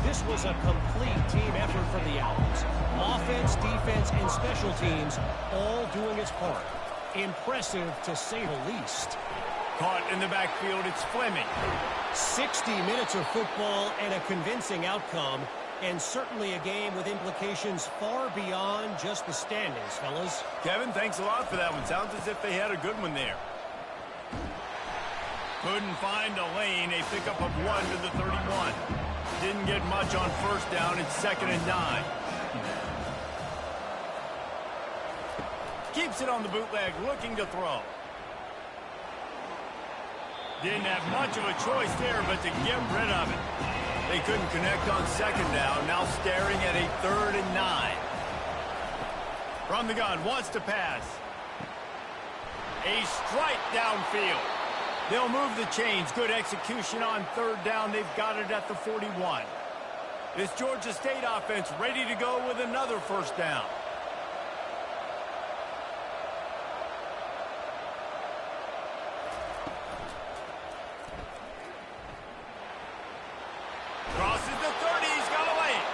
This was a complete team effort from the Owls. Offense, defense, and special teams all doing its part. Impressive, to say the least. Caught in the backfield, it's Fleming. 60 minutes of football and a convincing outcome, and certainly a game with implications far beyond just the standings, fellas. Kevin, thanks a lot for that one. Sounds as if they had a good one there. Couldn't find a lane. A pickup of 1 to the 31. Didn't get much on first down. It's 2nd and 9. Keeps it on the bootleg, looking to throw. Didn't have much of a choice there, but to get rid of it. They couldn't connect on 2nd down. Now staring at a 3rd and 9. From the gun, wants to pass. A strike downfield. They'll move the chains. Good execution on 3rd down. They've got it at the 41. This Georgia State offense ready to go with another first down. Crosses the 30. He's got a lane.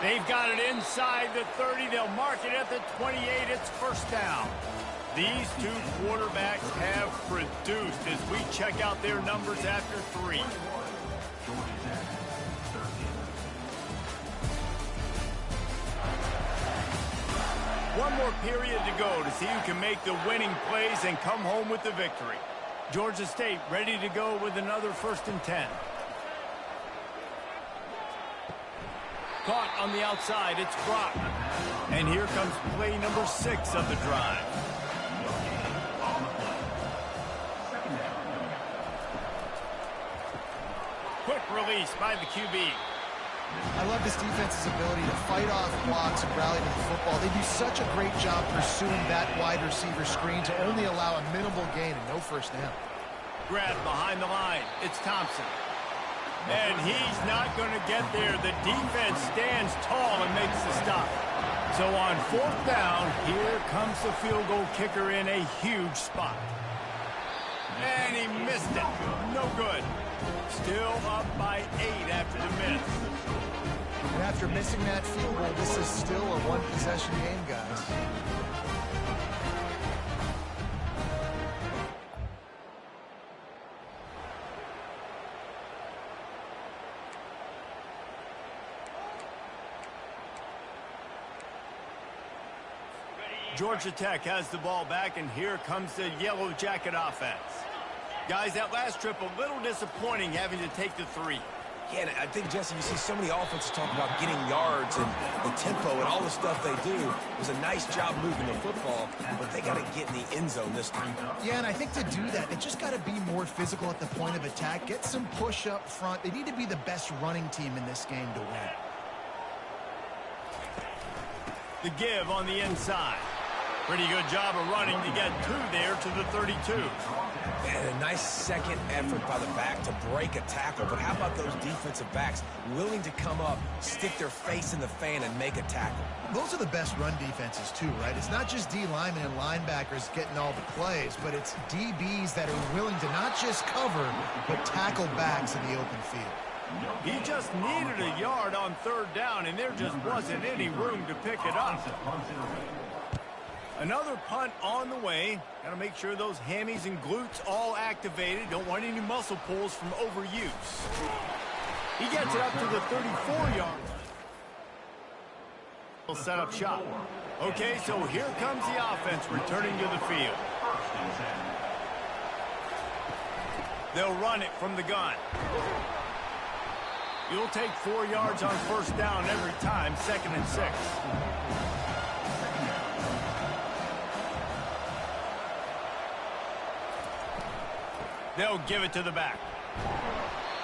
They've got it inside the 30. They'll mark it at the 28. It's first down. These two quarterbacks have produced as we check out their numbers after 3. One more period to go to see who can make the winning plays and come home with the victory. Georgia State ready to go with another 1st and 10. Caught on the outside, it's Brock. And here comes play number 6 of the drive. Quick release by the QB. I love this defense's ability to fight off blocks and rally to the football. They do such a great job pursuing that wide receiver screen to only allow a minimal gain and no first down. Grab behind the line. It's Thompson. And he's not going to get there. The defense stands tall and makes the stop. So on 4th down, here comes the field goal kicker in a huge spot. And he missed it. No good. Still up by 8 after the miss. And after missing that field goal, this is still a one-possession game, guys. Georgia Tech has the ball back, and here comes the Yellow Jacket offense. Guys, that last trip a little disappointing having to take the 3. Yeah, and I think, Jesse, you see so many offenses talk about getting yards and the tempo and all the stuff they do. It was a nice job moving the football, but they got to get in the end zone this time. Yeah, and I think to do that, they just got to be more physical at the point of attack. Get some push up front. They need to be the best running team in this game to win. The give on the inside. Pretty good job of running to get 2 there to the 32. And a nice second effort by the back to break a tackle. But how about those defensive backs willing to come up, stick their face in the fan, and make a tackle? Those are the best run defenses, too, right? It's not just D linemen and linebackers getting all the plays, but it's DBs that are willing to not just cover, but tackle backs in the open field. He just needed a yard on 3rd down, and there just wasn't any room to pick it up. Another punt on the way. Got to make sure those hammies and glutes all activated. Don't want any muscle pulls from overuse. He gets it up to the 34-yard line. He'll set up shop. Okay, so here comes the offense returning to the field. They'll run it from the gun. You'll take 4 yards on 1st down every time, 2nd and 6. They'll give it to the back.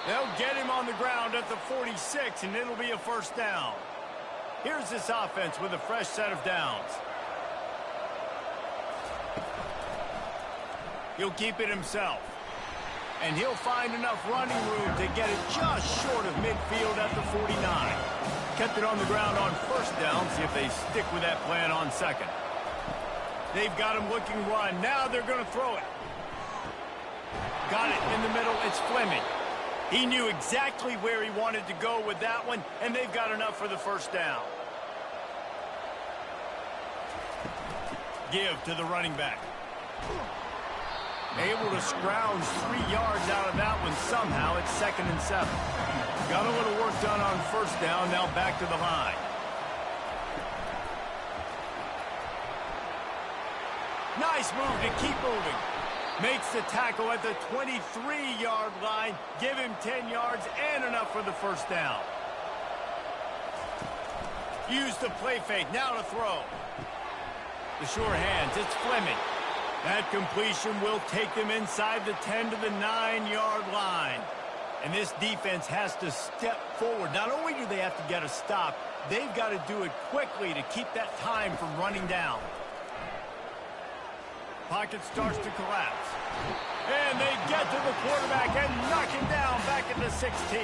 They'll get him on the ground at the 46, and it'll be a first down. Here's this offense with a fresh set of downs. He'll keep it himself. And he'll find enough running room to get it just short of midfield at the 49. kept it on the ground on first down. See if they stick with that plan on second. They've got him looking run. Now they're going to throw it. Got it in the middle. It's Fleming. He knew exactly where he wanted to go with that one, and they've got enough for the first down. Give to the running back. Able to scrounge 3 yards out of that one somehow. It's 2nd and 7. Got a little work done on first down. Now back to the line. Nice move to keep moving. Makes the tackle at the 23-yard line. Give him 10 yards and enough for the first down. Use the play fake. Now to throw. The sure hands. It's Fleming. That completion will take them inside the 10 to the 9-yard line. And this defense has to step forward. Not only do they have to get a stop, they've got to do it quickly to keep that time from running down. Pocket starts to collapse. And they get to the quarterback and knock him down back at the 16.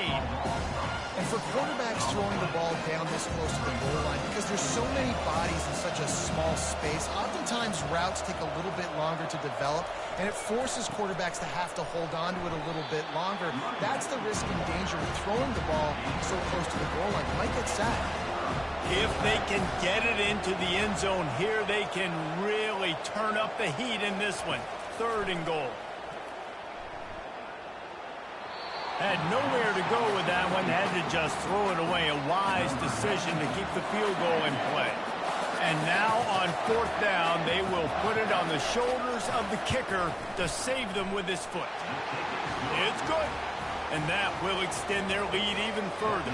And for quarterbacks throwing the ball down this close to the goal line, because there's so many bodies in such a small space, oftentimes routes take a little bit longer to develop, and it forces quarterbacks to have to hold on to it a little bit longer. That's the risk and danger with throwing the ball so close to the goal line. You might get sacked. If they can get it into the end zone here, they can really turn up the heat in this one. 3rd and goal. Had nowhere to go with that one. Had to just throw it away. A wise decision to keep the field goal in play. And now on 4th down, they will put it on the shoulders of the kicker to save them with his foot. It's good. And that will extend their lead even further.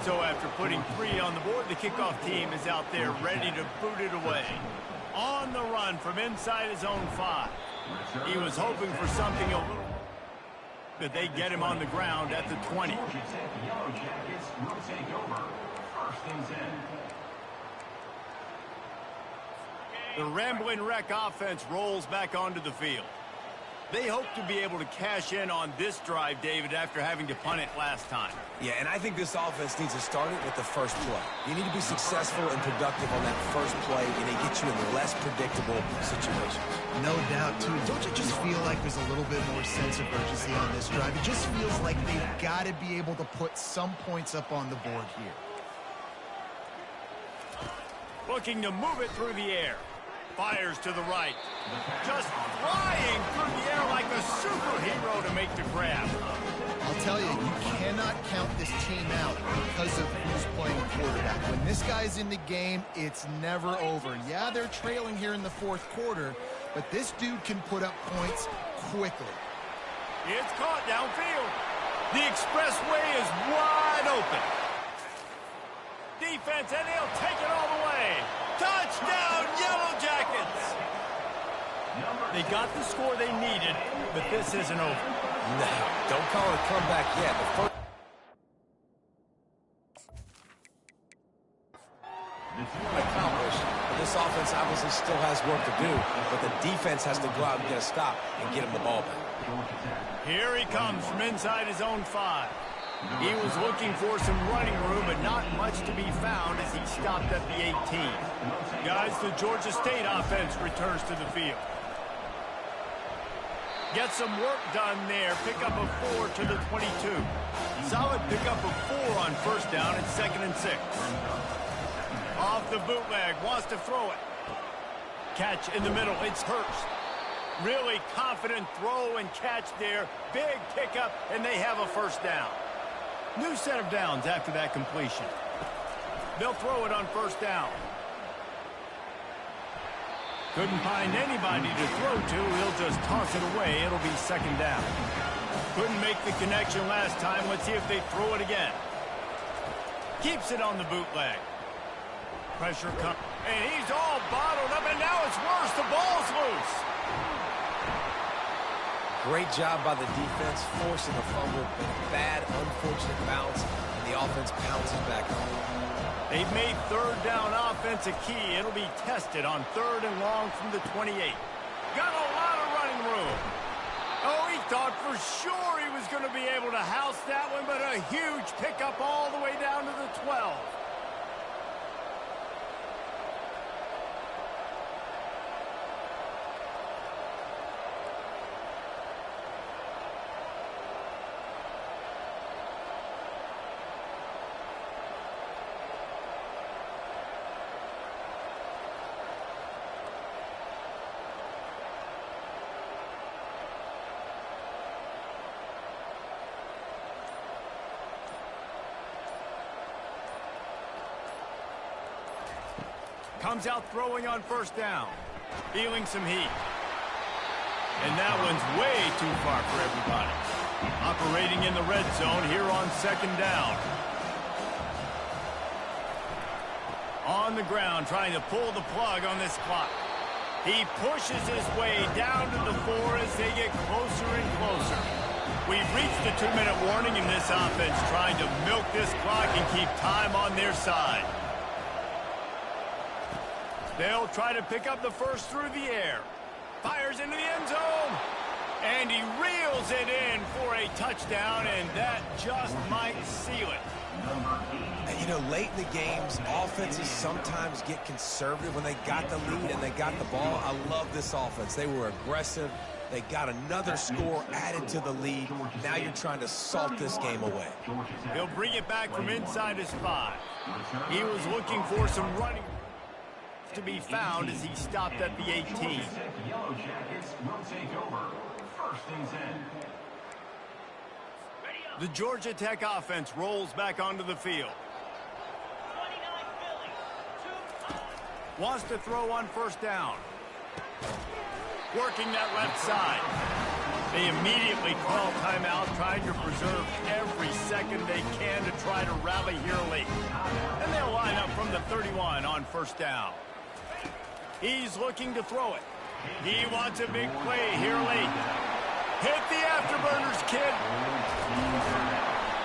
So after putting 3 on the board, the kickoff team is out there ready to boot it away. On the run from inside his own 5. He was hoping for something a little... but they get him on the ground at the 20. The Rambling Wreck offense rolls back onto the field. They hope to be able to cash in on this drive, David, after having to punt it last time. Yeah, and I think this offense needs to start it with the first play. You need to be successful and productive on that first play, and they get you in less predictable situations. No doubt, too. Don't you just feel like there's a little bit more sense of urgency on this drive? It just feels like they've got to be able to put some points up on the board here. Looking to move it through the air. Fires to the right. Just flying through the air like a superhero to make the grab. I'll tell you, you cannot count this team out because of who's playing quarterback. When this guy's in the game, it's never over. Yeah, they're trailing here in the 4th quarter, but this dude can put up points quickly. It's caught downfield. The expressway is wide open. Defense, and he'll take it all the way. Touchdown, Yellow Jackets! They got the score they needed, but this isn't over. No, don't call it a comeback yet. The first... accomplished. But this offense obviously still has work to do, but the defense has to go out and get a stop and get him the ball back. Here he comes from inside his own 5. He was looking for some running room, but not much to be found as he stopped at the 18. Guys, the Georgia State offense returns to the field. Get some work done there. Pick up a 4 to the 22. Solid pick up of 4 on first down at 2nd and 6. Off the bootleg, wants to throw it. Catch in the middle, it's Hurst. Really confident throw and catch there. Big pickup, and they have a first down. New set of downs after that completion. They'll throw it on first down. Couldn't find anybody to throw to. He'll just toss it away. It'll be 2nd down. Couldn't make the connection last time. Let's see if they throw it again. Keeps it on the bootleg. Pressure comes. And he's all bottled up, and now it's worse. The ball's loose. Great job by the defense, forcing a fumble, but a bad, unfortunate bounce, and the offense pounces back on. They've made 3rd down offense a key. It'll be tested on 3rd and long from the 28. Got a lot of running room. Oh, he thought for sure he was going to be able to house that one, but a huge pickup all the way down to the 12. Comes out throwing on first down. Feeling some heat. And that one's way too far for everybody. Operating in the red zone here on second down. On the ground, trying to pull the plug on this clock. He pushes his way down to the 4 as they get closer and closer. We've reached the 2-minute warning in this offense, trying to milk this clock and keep time on their side. They'll try to pick up the first through the air. Fires into the end zone. And he reels it in for a touchdown, and that just might seal it. And, you know, late in the games, offenses sometimes get conservative when they got the lead and they got the ball. I love this offense. They were aggressive. They got another score added to the lead. Now you're trying to salt this game away. He'll bring it back from inside his 5. He was looking for some running to be found as he stopped at the 18. Yellow Jackets will take over. First and 10. The Georgia Tech offense rolls back onto the field. Wants to throw on first down. Working that left side. They immediately call timeout, trying to preserve every second they can to try to rally here late. And they'll line up from the 31 on first down. He's looking to throw it. He wants a big play here late. Hit the afterburners, kid.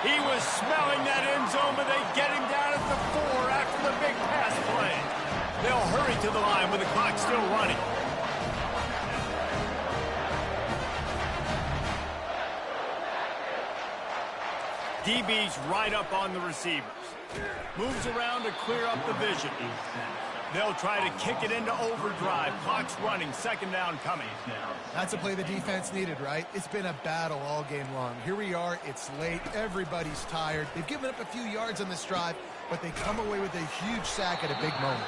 He was smelling that end zone, but they get him down at the 4 after the big pass play. They'll hurry to the line with the clock still running. DB's right up on the receivers. Moves around to clear up the vision. They'll try to kick it into overdrive. Clock's running. Second down coming. That's a play the defense needed, right? It's been a battle all game long. Here we are. It's late. Everybody's tired. They've given up a few yards on this drive, but they come away with a huge sack at a big moment.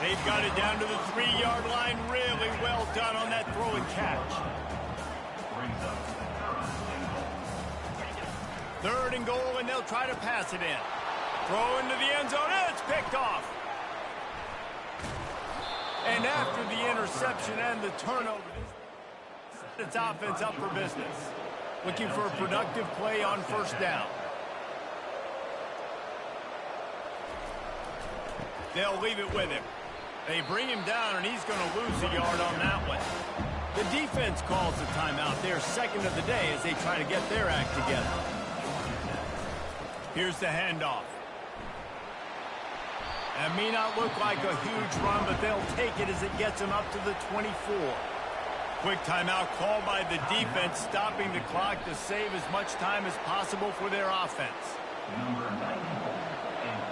They've got it down to the 3-yard line. Really well done on that throw and catch. Third and goal, and they'll try to pass it in. Throw into the end zone. It's picked off. And after the interception and the turnover, it's offense up for business. Looking for a productive play on first down. They'll leave it with him. They bring him down, and he's going to lose a yard on that one. The defense calls the timeout. They're second of the day as they try to get their act together. Here's the handoff. It may not look like a huge run, but they'll take it as it gets them up to the 24. Quick timeout called by the defense, stopping the clock to save as much time as possible for their offense. Number 94. And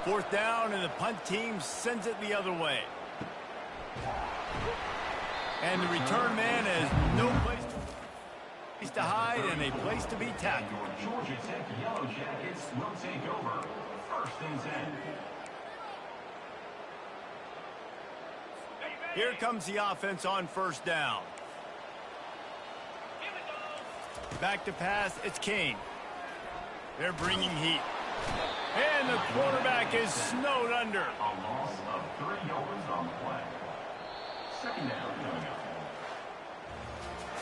Fourth down, and the punt team sends it the other way. And the return man has no place to hide and a place to be tackled. your Georgia Tech Yellow Jackets will take over. First and 10. Here comes the offense on first down. Back to pass, it's Kane. They're bringing heat. And the quarterback is snowed under. A loss of 3 yards on the play. Second down coming up.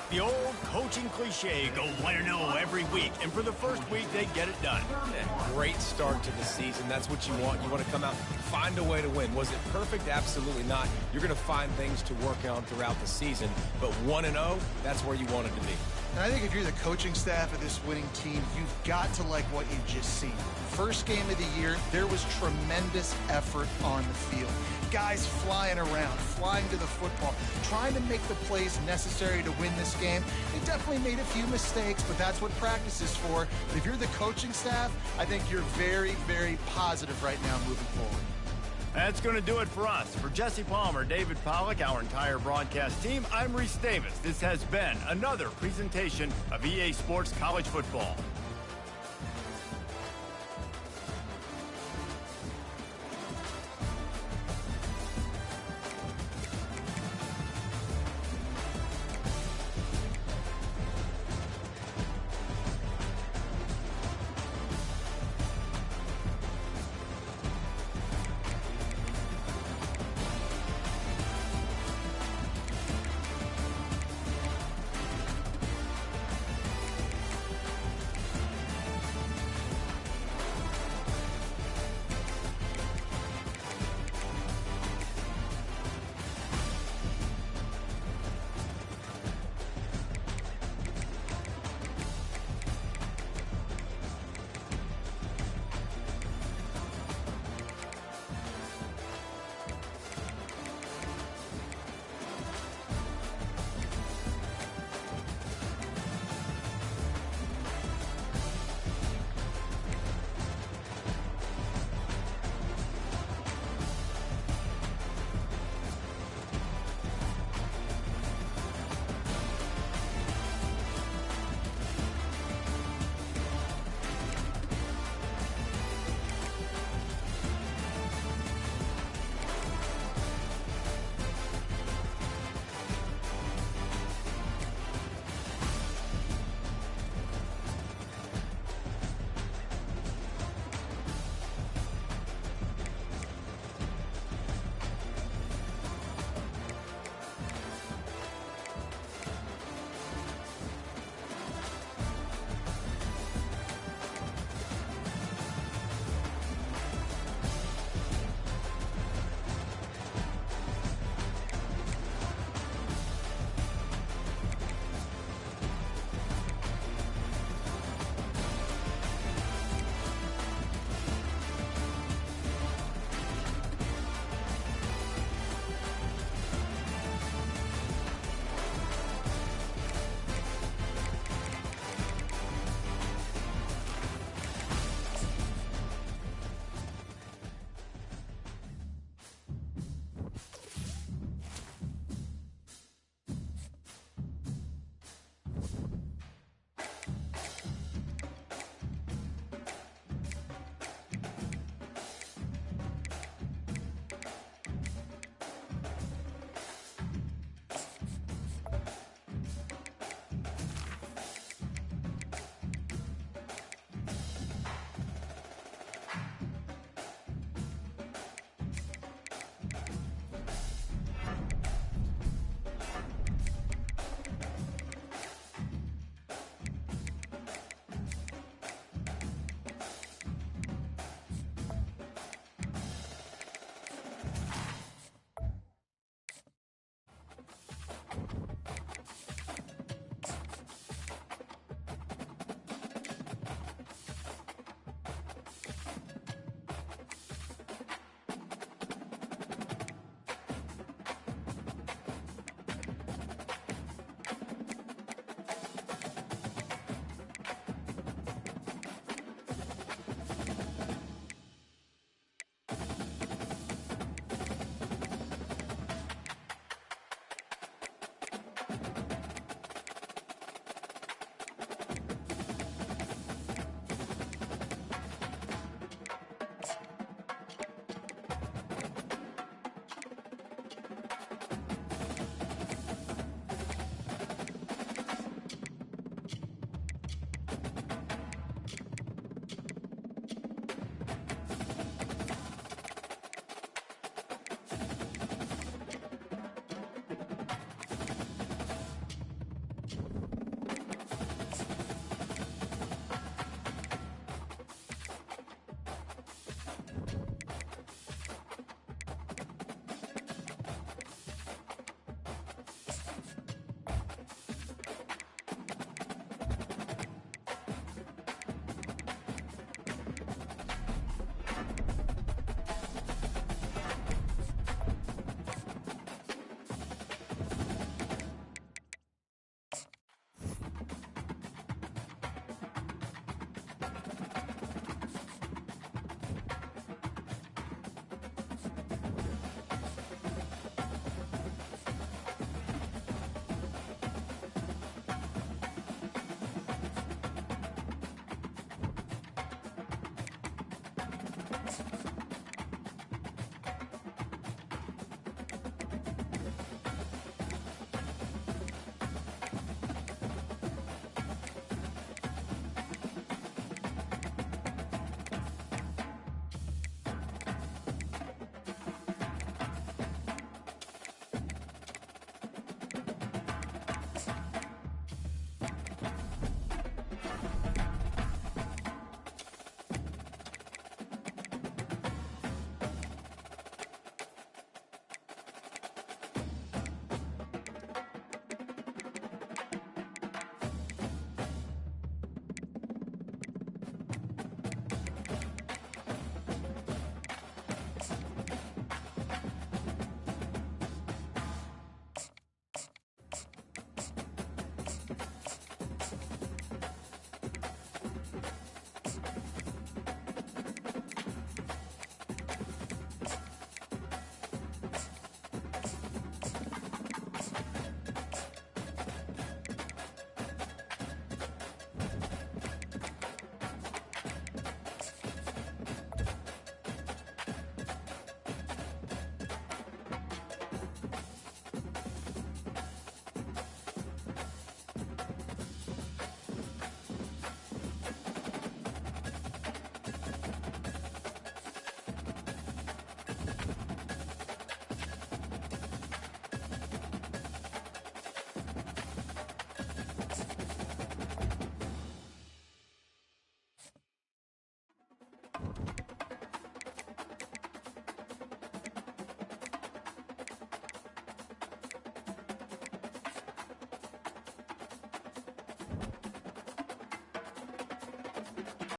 The old coaching cliche, go 1-0 every week. And for the first week, they get it done. Yeah, great start to the season. That's what you want. You want to come out, find a way to win. Was it perfect? Absolutely not. You're going to find things to work on throughout the season. But 1-0, that's where you want it to be. And I think if you're the coaching staff of this winning team, you've got to like what you've just seen. First game of the year, there was tremendous effort on the field. Guys flying around, flying to the football, trying to make the plays necessary to win this game. They definitely made a few mistakes, but that's what practice is for. But if you're the coaching staff, I think you're very, very positive right now moving forward. That's going to do it for us. For Jesse Palmer, David Pollack, our entire broadcast team, I'm Reese Davis. This has been another presentation of EA Sports College Football.